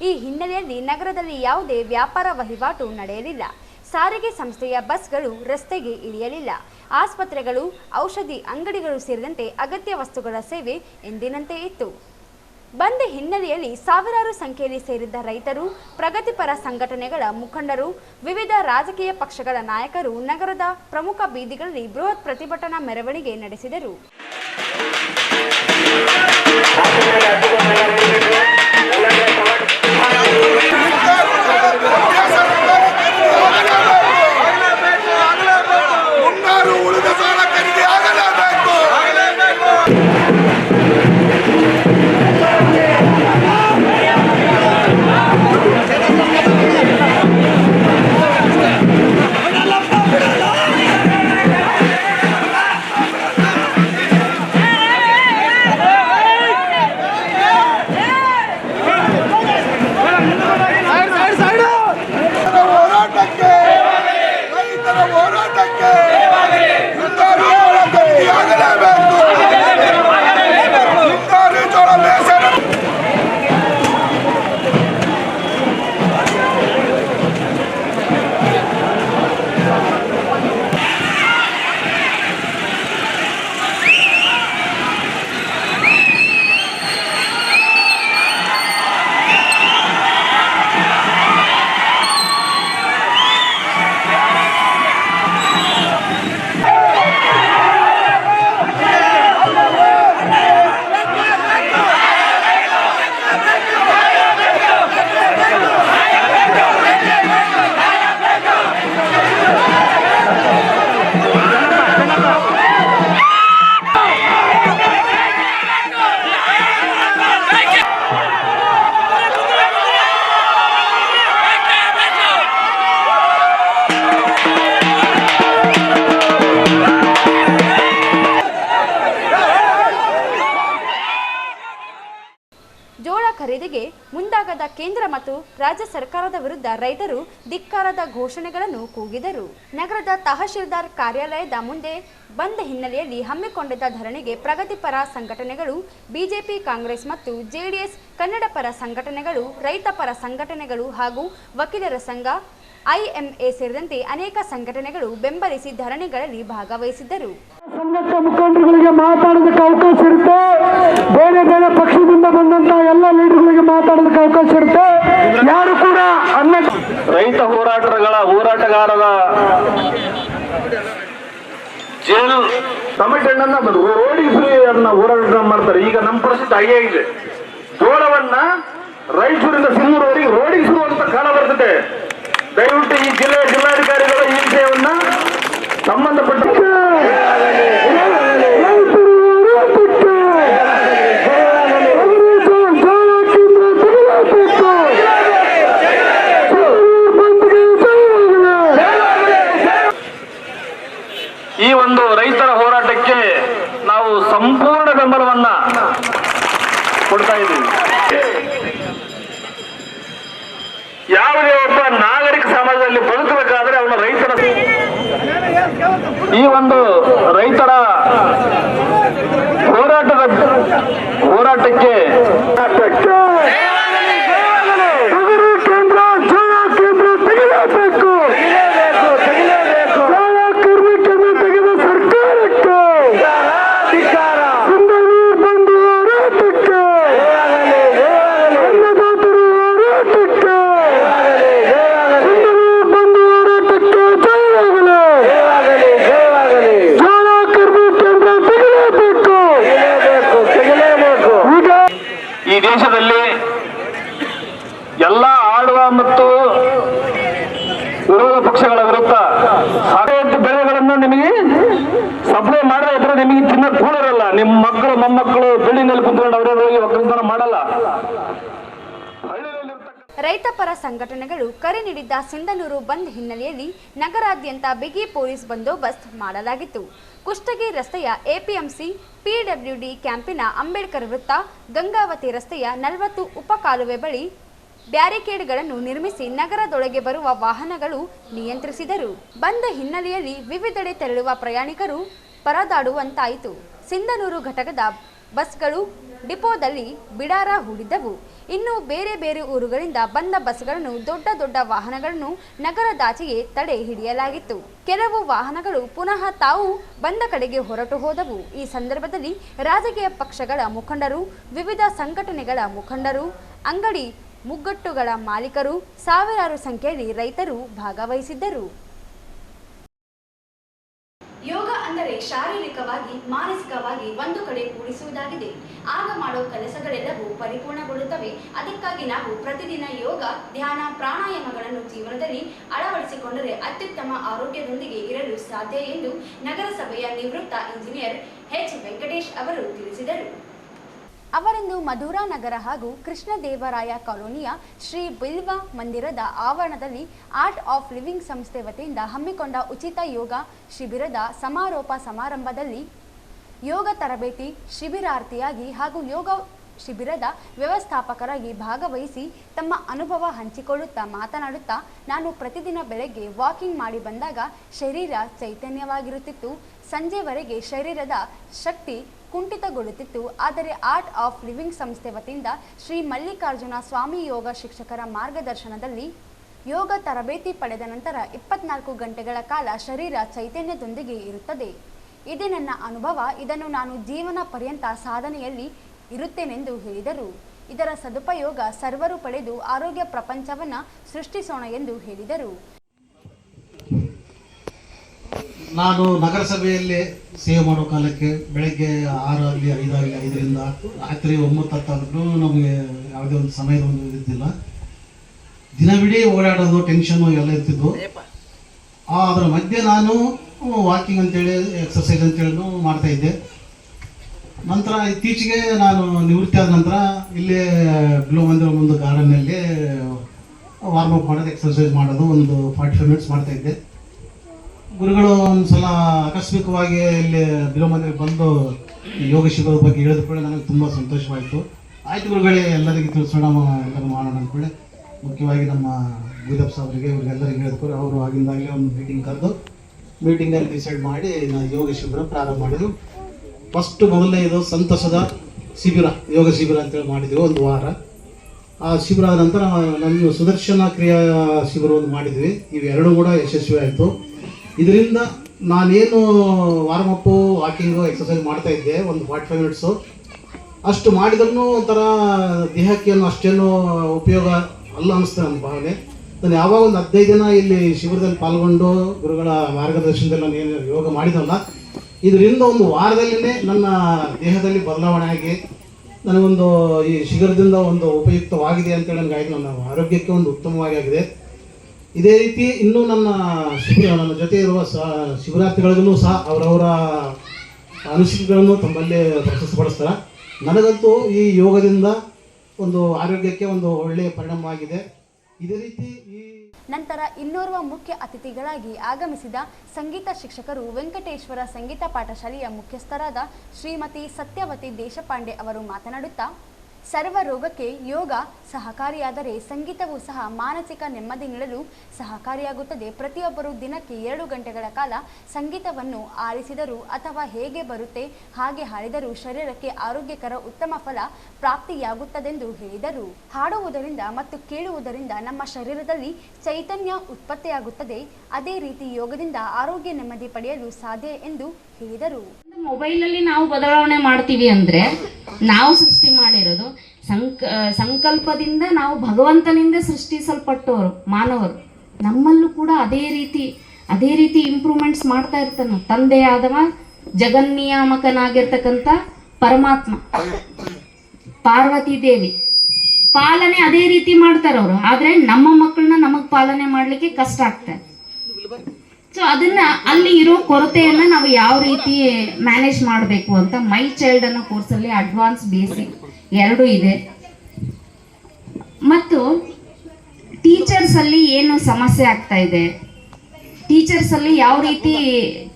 ಈ ಹಿನ್ನೆಲೆಯಲ್ಲಿ ನಗರದಲ್ಲಿ ಯಾವುದೇ ವ್ಯಾಪಾರ ವಹಿವಾಟು ನಡೆಯಲಿಲ್ಲ. ಸಾರಿಗೆ ಸಂಸ್ಥೆಯ ಬಸ್ಗಳು ರಸ್ತೆಗೆ ಇಳಿಯಲಿಲ್ಲ. ಆಸ್ಪತ್ರೆಗಳು, ಔಷಧಿ ಅಂಗಡಿಗಳು ಸೇರಿದಂತೆ ಅಗತ್ಯ ವಸ್ತುಗಳ ಸೇವೆ ಎಂದಿನಂತೆ ಇತ್ತು. ಬಂದ್ ಹಿನ್ನೆಲೆಯಲ್ಲಿ ಸಾವಿರಾರು ಸಂಖ್ಯೆಯಲ್ಲಿ ಸೇರಿದ್ದ ರೈತರು, ಪ್ರಗತಿಪರ ಸಂಘಟನೆಗಳ ಮುಖಂಡರು, ವಿವಿಧ ರಾಜಕೀಯ ಪಕ್ಷಗಳ ನಾಯಕರು ನಗರದ ಪ್ರಮುಖ ಬೀದಿಗಳಲ್ಲಿ ಬೃಹತ್ ಪ್ರತಿಭಟನಾ ಮೆರವಣಿಗೆ ನಡೆಸಿದರು. ಜೋಳ ಖರೀದಿಗೆ ಮುಂದಾಗದ ಕೇಂದ್ರ ಮತ್ತು ರಾಜ್ಯ ಸರ್ಕಾರದ ವಿರುದ್ಧ ರೈತರು ಧಿಕ್ಕಾರದ ಘೋಷಣೆಗಳನ್ನು ಕೂಗಿದರು. ನಗರದ ತಹಶೀಲ್ದಾರ್ ಕಾರ್ಯಾಲಯದ ಮುಂದೆ ಬಂದ್ ಹಿನ್ನೆಲೆಯಲ್ಲಿ ಹಮ್ಮಿಕೊಂಡಿದ್ದ ಧರಣಿಗೆ ಪ್ರಗತಿಪರ ಸಂಘಟನೆಗಳು, ಬಿಜೆಪಿ, ಕಾಂಗ್ರೆಸ್ ಮತ್ತು ಜೆಡಿಎಸ್, ಕನ್ನಡ ಪರ ಸಂಘಟನೆಗಳು, ರೈತ ಪರ ಸಂಘಟನೆಗಳು ಹಾಗೂ ವಕೀಲರ ಸಂಘ, IMA ಸೇರಿದಂತೆ ಅನೇಕ ಸಂಘಟನೆಗಳು ಬೆಂಬಲಿಸಿ ಧರಣಿಗಳಲ್ಲಿ ಭಾಗವಹಿಸಿದ್ದರು. ಸಂಘದ ಮುಖಂಡರುಗಳಿಗೆ ಮಾತಾಡೋದಕ್ಕೆ ಅವಕಾಶ ಇರುತ್ತೆ, ಬೇರೆ ಬೇರೆ ಪಕ್ಷದಿಂದ ಬಂದಂತ ಎಲ್ಲ ಲೀಡರ್ಗಳಿಗೆ ಮಾತಾಡೋದಕ್ಕೆ ಅವಕಾಶ ಇರುತ್ತೆ. ಯಾರು ಕೂಡ ರೈತ ಹೋರಾಟಗಾರರ ಜೈಲು ಟಮಟೆಣ್ಣನ್ನ ರೋಡಿಗೆ ಅದನ್ನ ಹೋರಾಟ ಮಾಡ್ತಾರೆ. ಈಗ ನಮ್ಮ ಪರಿಸ್ಥಿತಿ ಹಾಗೇ ಇದೆ. ಜೋಳವನ್ನ ರಾಯಚೂರಿಂದ ಸಿಂಗೂರವರೆಗೆ ರೋಡಿಗೆ ಶುರುವಂತ ಕಾಲ ಬರ್ತದೆ. ದಯವಿಟ್ಟು ಈ ಜಿಲ್ಲಾಧಿಕಾರಿಗಳು ಈ ವಿಷಯವನ್ನ ಸಂಬಂಧಪಟ್ಟ ಈ ಒಂದು ರೈತರ ಹೋರಾಟಕ್ಕೆ ನಾವು ಸಂಪೂರ್ಣ ಬೆಂಬಲವನ್ನ ಕೊಡ್ತಾ ಇದ್ದೀವಿ. ಯಾವುದೇ ಒಬ್ಬ ನಾಗರಿಕ ಸಮಾಜದಲ್ಲಿ ಬದುಕಬೇಕಾದ್ರೆ ಅವನ ರೈತರ ಈ ಒಂದು ರೈತರ ಹೋರಾಟಕ್ಕೆ ಕೇಂದ್ರ ಜೋಳ ಕೇಂದ್ರ ತೆಗೆಯಬೇಕು, ಜೋಳ ಕಾರ್ಮಿಕರನ್ನು ತೆಗೆದ ಸರ್ಕಾರಕ್ಕೆ ಬಂದು ಹೋರಾಟಕ್ಕೆ, ಅನ್ನದಾತರ ಹೋರಾಟಕ್ಕೆ ಬಂದು ಹೋರಾಟಕ್ಕೆ ಜೋಳ ಕಾರ್ಮಿಕ ಕೇಂದ್ರ ತೆಗೆಯಬೇಕು. ಈ ದೇಶದಲ್ಲಿ ಎಲ್ಲ ಆಳುವ ಮತ್ತು ವಿರೋಧ ಪಕ್ಷಗಳ ವಿರುದ್ಧ ಸಾಕಷ್ಟು ಬೆಳೆಗಳನ್ನು ನಿಮಗೆ ಸಪ್ಲೈ ಮಾಡದೇ ಇದ್ರೆ ನಿಮಗೆ ತಿನ್ನೋದು ಕೂಡರಲ್ಲ. ನಿಮ್ಮ ಮಕ್ಕಳು ಮೊಮ್ಮಕ್ಕಳು ಬೆಳ್ಳಿನಲ್ಲಿ ಕುತ್ಕೊಂಡು ಅವರೇ ಹೋಗಿ ಒಕ್ಕಲ್ತನ ಮಾಡಲ್ಲ. ರೈತ ಪರ ಸಂಘಟನೆಗಳು ಕರೆ ನೀಡಿದ್ದ ಸಿಂಧನೂರು ಬಂದ್ ಹಿನ್ನೆಲೆಯಲ್ಲಿ ನಗರಾದ್ಯಂತ ಬಿಗಿ ಪೊಲೀಸ್ ಬಂದೋಬಸ್ತ್ ಮಾಡಲಾಗಿತ್ತು. ಕುಷ್ಟಗಿ ರಸ್ತೆಯ APMC PWD ಕ್ಯಾಂಪಿನ ಅಂಬೇಡ್ಕರ್ ವೃತ್ತ, ಗಂಗಾವತಿ ರಸ್ತೆಯ 40 ಉಪಕಾಲುವೆ ಬಳಿ ಬ್ಯಾರಿಕೇಡ್ಗಳನ್ನು ನಿರ್ಮಿಸಿ ನಗರದೊಳಗೆ ಬರುವ ವಾಹನಗಳು ನಿಯಂತ್ರಿಸಿದರು. ಬಂದ್ ಹಿನ್ನೆಲೆಯಲ್ಲಿ ವಿವಿಧೆಡೆ ತೆರಳುವ ಪ್ರಯಾಣಿಕರು ಪರದಾಡುವಂತಾಯಿತು. ಸಿಂಧನೂರು ಘಟಕದ ಬಸ್ಗಳು ಡಿಪೋದಲ್ಲಿ ಬಿಡಾರ ಹೂಡಿದ್ದವು. ಇನ್ನು ಬೇರೆ ಬೇರೆ ಊರುಗಳಿಂದ ಬಂದ ಬಸ್ಗಳನ್ನು, ದೊಡ್ಡ ವಾಹನಗಳನ್ನು ನಗರದಾಚೆಗೆ ತಡೆ ಹಿಡಿಯಲಾಗಿತ್ತು. ಕೆಲವು ವಾಹನಗಳು ಪುನಃ ತಾವು ಬಂದ ಕಡೆಗೆ ಹೊರಟು ಹೋದವು. ಈ ಸಂದರ್ಭದಲ್ಲಿ ರಾಜಕೀಯ ಪಕ್ಷಗಳ ಮುಖಂಡರು, ವಿವಿಧ ಸಂಘಟನೆಗಳ ಮುಖಂಡರು, ಅಂಗಡಿ ಮುಗ್ಗಟ್ಟುಗಳ ಮಾಲೀಕರು, ಸಾವಿರಾರು ಸಂಖ್ಯೆಯಲ್ಲಿ ರೈತರು ಭಾಗವಹಿಸಿದ್ದರು. ಯೋಗ ಅಂದರೆ ಶಾರೀರಿಕವಾಗಿ, ಮಾನಸಿಕವಾಗಿ ಒಂದು ಕಡೆ ಕೂಡಿಸುವುದಾಗಿದೆ. ಆಗ ಮಾಡೋ ಕೆಲಸಗಳೆಲ್ಲವೂ ಪರಿಪೂರ್ಣಗೊಳ್ಳುತ್ತವೆ. ಅದಕ್ಕಾಗಿ ನಾವು ಪ್ರತಿದಿನ ಯೋಗ, ಧ್ಯಾನ, ಪ್ರಾಣಾಯಾಮಗಳನ್ನು ಜೀವನದಲ್ಲಿ ಅಳವಡಿಸಿಕೊಂಡರೆ ಅತ್ಯುತ್ತಮ ಆರೋಗ್ಯದೊಂದಿಗೆ ಇರಲು ಸಾಧ್ಯ ಎಂದು ನಗರಸಭೆಯ ನಿವೃತ್ತ ಇಂಜಿನಿಯರ್ H. ವೆಂಕಟೇಶ್ ಅವರು ತಿಳಿಸಿದರು. ಅವರಿಂದು ಮಧುರಾ ನಗರ ಹಾಗೂ ಕೃಷ್ಣದೇವರಾಯ ಕಾಲೋನಿಯ ಶ್ರೀ ಬಿಲ್ವ ಮಂದಿರದ ಆವರಣದಲ್ಲಿ ಆರ್ಟ್ ಆಫ್ ಲಿವಿಂಗ್ ಸಂಸ್ಥೆ ವತಿಯಿಂದ ಹಮ್ಮಿಕೊಂಡ ಉಚಿತ ಯೋಗ ಶಿಬಿರದ ಸಮಾರೋಪ ಸಮಾರಂಭದಲ್ಲಿ ಯೋಗ ತರಬೇತಿ ಶಿಬಿರಾರ್ಥಿಯಾಗಿ ಹಾಗೂ ಯೋಗ ಶಿಬಿರದ ವ್ಯವಸ್ಥಾಪಕರಾಗಿ ಭಾಗವಹಿಸಿ ತಮ್ಮ ಅನುಭವ ಹಂಚಿಕೊಳ್ಳುತ್ತಾ ಮಾತನಾಡುತ್ತಾ, ನಾನು ಪ್ರತಿದಿನ ಬೆಳಗ್ಗೆ ವಾಕಿಂಗ್ ಮಾಡಿ ಬಂದಾಗ ಶರೀರ ಚೈತನ್ಯವಾಗಿರುತ್ತಿತ್ತು, ಸಂಜೆವರೆಗೆ ಶರೀರದ ಶಕ್ತಿ ಕುಂಠಿತಗೊಳ್ಳುತ್ತಿತ್ತು. ಆದರೆ ಆರ್ಟ್ ಆಫ್ ಲಿವಿಂಗ್ ಸಂಸ್ಥೆ ವತಿಯಿಂದ ಶ್ರೀ ಮಲ್ಲಿಕಾರ್ಜುನ ಸ್ವಾಮಿ ಯೋಗ ಶಿಕ್ಷಕರ ಮಾರ್ಗದರ್ಶನದಲ್ಲಿ ಯೋಗ ತರಬೇತಿ ಪಡೆದ ನಂತರ 24 ಗಂಟೆಗಳ ಕಾಲ ಶರೀರ ಚೈತನ್ಯದೊಂದಿಗೆ ಇರುತ್ತದೆ. ಇದೇ ನನ್ನ ಅನುಭವ. ಇದನ್ನು ನಾನು ಜೀವನ ಪರ್ಯಂತ ಸಾಧನೆಯಲ್ಲಿ ಇರುತ್ತೇನೆಂದು ಹೇಳಿದರು. ಇದರ ಸದುಪಯೋಗ ಸರ್ವರು ಪಡೆದು ಆರೋಗ್ಯ ಪ್ರಪಂಚವನ್ನು ಸೃಷ್ಟಿಸೋಣ ಎಂದು ಹೇಳಿದರು. ನಾನು ನಗರಸಭೆಯಲ್ಲಿ ಸೇವೆ ಮಾಡೋ ಕಾಲಕ್ಕೆ ಬೆಳಗ್ಗೆ 6 ಆಗಲಿ 5 ಆಗಲಿ 5ರಿಂದ ರಾತ್ರಿ 9 ನಮಗೆ ಯಾವುದೇ ಒಂದು ಸಮಯದ ಒಂದು ಇದ್ದಿಲ್ಲ. ದಿನವಿಡೀ ಓಡಾಡೋದು, ಟೆನ್ಷನು ಎಲ್ಲ ಇರ್ತಿದ್ವು. ಅದರ ಮಧ್ಯೆ ನಾನು ವಾಕಿಂಗ್ ಅಂತೇಳಿ, ಎಕ್ಸರ್ಸೈಸ್ ಅಂತೇಳಿ ಮಾಡ್ತಾ ಇದ್ದೆ. ನಂತರ ಇತ್ತೀಚೆಗೆ ನಾನು ನಿವೃತ್ತಿ ಆದ ನಂತರ ಇಲ್ಲೇ ಬಿಲ್ವ ಮಂದಿರ ಮುಂದೆ ಗಾರ್ಡನ್ನಲ್ಲಿ ವಾರ್ಮ್ ಅಪ್ ಮಾಡೋದು, ಎಕ್ಸರ್ಸೈಸ್ ಮಾಡೋದು ಒಂದು 45 ಮಿನಿಟ್ಸ್ ಮಾಡ್ತಾ ಇದ್ದೆ. ಗುರುಗಳು ಒಂದು ಸಲ ಆಕಸ್ಮಿಕವಾಗಿ ಇಲ್ಲಿ ಬಿಲ್ವ ಮಂದಿರಕ್ಕೆ ಬಂದು ಯೋಗ ಶಿಬಿರದ ಬಗ್ಗೆ ಹೇಳಿದ ಕೂಡ ನನಗೆ ತುಂಬ ಸಂತೋಷವಾಯಿತು. ಆಯ್ತು ಗುರುಗಳೇ, ಎಲ್ಲರಿಗೂ ತಿಳಿಸೋಣ, ಎಲ್ಲರೂ ಮಾಡೋಣ ಅಂದ್ಕೊಳ್ಳಿ. ಮುಖ್ಯವಾಗಿ ನಮ್ಮ ಬೂದಪ್ಪ ಅವರಿಗೆ ಇವರಿಗೆಲ್ಲರಿಗೂ ಹೇಳಿದ್ರು. ಅವರು ಆಗಿಂದಾಗಲೇ ಒಂದು ಮೀಟಿಂಗ್ ಕರೆದು ಮೀಟಿಂಗಲ್ಲಿ ಡಿಸೈಡ್ ಮಾಡಿ ನಾವು ಯೋಗ ಶಿಬಿರ ಪ್ರಾರಂಭ ಮಾಡಿದ್ವಿ. ಫಸ್ಟ್ ಮೊದಲನೇ ಇದು ಸಂತಸದ ಶಿಬಿರ, ಯೋಗ ಶಿಬಿರ ಅಂತೇಳಿ ಮಾಡಿದ್ವಿ ಒಂದು ವಾರ. ಆ ಶಿಬಿರ ಆದ ನಂತರ ನಮ್ಮ ಸುದರ್ಶನ ಕ್ರಿಯಾ ಶಿಬಿರವನ್ನು ಮಾಡಿದ್ವಿ. ಇವೆರಡೂ ಕೂಡ ಯಶಸ್ವಿ ಆಯಿತು. ಇದರಿಂದ ನಾನೇನು ವಾರ್ಮಪ್ಪು, ವಾಕಿಂಗು, ಎಕ್ಸಸೈಸ್ ಮಾಡ್ತಾ ಇದ್ದೆ ಒಂದು 45 ಮಿನಿಟ್ಸು. ಅಷ್ಟು ಮಾಡಿದ್ರೂ ಒಂಥರ ದೇಹಕ್ಕೇನು ಅಷ್ಟೇನು ಉಪಯೋಗ ಅಲ್ಲ ಅನ್ನಿಸ್ತದೆ ನನ್ನ ಭಾವನೆ. ನಾನು ಯಾವಾಗ ಒಂದು 15 ದಿನ ಇಲ್ಲಿ ಶಿಬಿರದಲ್ಲಿ ಪಾಲ್ಗೊಂಡು ಗುರುಗಳ ಮಾರ್ಗದರ್ಶನದಲ್ಲಿ ನಾನು ಏನು ಯೋಗ ಮಾಡಿದಲ್ಲ, ಇದರಿಂದ ಒಂದು ವಾರದಲ್ಲಿನೇ ನನ್ನ ದೇಹದಲ್ಲಿ ಬದಲಾವಣೆ ಆಗಿ ನನಗೊಂದು ಈ ಶಿಬಿರದಿಂದ ಒಂದು ಉಪಯುಕ್ತವಾಗಿದೆ ಅಂತೇಳಿ ನನಗಾಯ್ತು. ನನ್ನ ಆರೋಗ್ಯಕ್ಕೆ ಒಂದು ಉತ್ತಮವಾಗಿ ಆಗಿದೆ. ಇದೇ ರೀತಿ ಇನ್ನೂ ನನ್ನ ಜೊತೆ ಇರುವ ಶಿಬಿರಾರ್ಥಿಗಳಿಗೂ ಸಹ ಅವರವರ ಅನಿಸಿಕೆಗಳನ್ನು ತಮ್ಮಲ್ಲಿ ಪ್ರಶಸ್ತಪಡಿಸ್ತಾರೆ. ನನಗಂತೂ ಈ ಯೋಗದಿಂದ ಒಂದು ಆರೋಗ್ಯಕ್ಕೆ ಒಂದು ಒಳ್ಳೆಯ ಪರಿಣಾಮ ಆಗಿದೆ. ಇದೇ ರೀತಿ ನಂತರ ಇನ್ನೋರ್ವ ಮುಖ್ಯ ಅತಿಥಿಗಳಾಗಿ ಆಗಮಿಸಿದ ಸಂಗೀತ ಶಿಕ್ಷಕರು ವೆಂಕಟೇಶ್ವರ ಸಂಗೀತ ಪಾಠಶಾಲೆಯ ಮುಖ್ಯಸ್ಥರಾದ ಶ್ರೀಮತಿ ಸತ್ಯವತಿ ದೇಶಪಾಂಡೆ ಅವರು ಮಾತನಾಡುತ್ತಾ, ಸರ್ವ ರೋಗಕ್ಕೆ ಯೋಗ ಸಹಕಾರಿಯಾದರೆ ಸಂಗೀತವೂ ಸಹ ಮಾನಸಿಕ ನೆಮ್ಮದಿ ನೀಡಲು ಸಹಕಾರಿಯಾಗುತ್ತದೆ. ಪ್ರತಿಯೊಬ್ಬರು ದಿನಕ್ಕೆ 2 ಗಂಟೆಗಳ ಕಾಲ ಸಂಗೀತವನ್ನು ಆಲಿಸಿದರೂ ಅಥವಾ ಹೇಗೆ ಬರುತ್ತೆ ಹಾಗೆ ಹಾಡಿದರೂ ಶರೀರಕ್ಕೆ ಆರೋಗ್ಯಕರ ಉತ್ತಮ ಫಲ ಪ್ರಾಪ್ತಿಯಾಗುತ್ತದೆಂದು ಹೇಳಿದರು. ಹಾಡುವುದರಿಂದ ಮತ್ತು ಕೇಳುವುದರಿಂದ ನಮ್ಮ ಶರೀರದಲ್ಲಿ ಚೈತನ್ಯ ಉತ್ಪತ್ತಿಯಾಗುತ್ತದೆ. ಅದೇ ರೀತಿ ಯೋಗದಿಂದ ಆರೋಗ್ಯ ನೆಮ್ಮದಿ ಪಡೆಯಲು ಸಾಧ್ಯ ಎಂದು ಹೇಳಿದರು. ಮೊಬೈಲಲ್ಲಿ ನಾವು ಬದಲಾವಣೆ ಮಾಡ್ತೀವಿ ಅಂದರೆ ನಾವು ಸೃಷ್ಟಿ ಮಾಡಿರೋದು ಸಂಕಲ್ಪದಿಂದ ನಾವು ಭಗವಂತನಿಂದ ಸೃಷ್ಟಿಸಲ್ಪಟ್ಟವರು ಮಾನವರು. ನಮ್ಮಲ್ಲೂ ಕೂಡ ಅದೇ ರೀತಿ ಇಂಪ್ರೂವ್ಮೆಂಟ್ಸ್ ಮಾಡ್ತಾ ಇರ್ತಾನೆ ತಂದೆಯಾದವ, ಜಗನ್ನಿಯಾಮಕನಾಗಿರ್ತಕ್ಕಂಥ ಪರಮಾತ್ಮ, ಪಾರ್ವತಿ ದೇವಿ ಪಾಲನೆ ಅದೇ ರೀತಿ ಮಾಡ್ತಾರವರು. ಆದರೆ ನಮ್ಮ ಮಕ್ಕಳನ್ನ ನಮಗೆ ಪಾಲನೆ ಮಾಡಲಿಕ್ಕೆ ಕಷ್ಟ ಆಗ್ತದೆ. ಸೊ ಅದನ್ನ ಅಲ್ಲಿ ಇರೋ ಕೊರತೆಯನ್ನು ನಾವು ಯಾವ ರೀತಿ ಮ್ಯಾನೇಜ್ ಮಾಡಬೇಕು ಅಂತ ಮೈ ಚೈಲ್ಡ್ ಅನ್ನೋ ಕೋರ್ಸಲ್ಲಿ ಅಡ್ವಾನ್ಸ್ ಬೇಸಿಕ್ 2 ಇದೆ. ಮತ್ತು ಟೀಚರ್ಸ್ ಅಲ್ಲಿ ಏನು ಸಮಸ್ಯೆ ಆಗ್ತಾ ಇದೆ, ಟೀಚರ್ಸ್ ಅಲ್ಲಿ ಯಾವ ರೀತಿ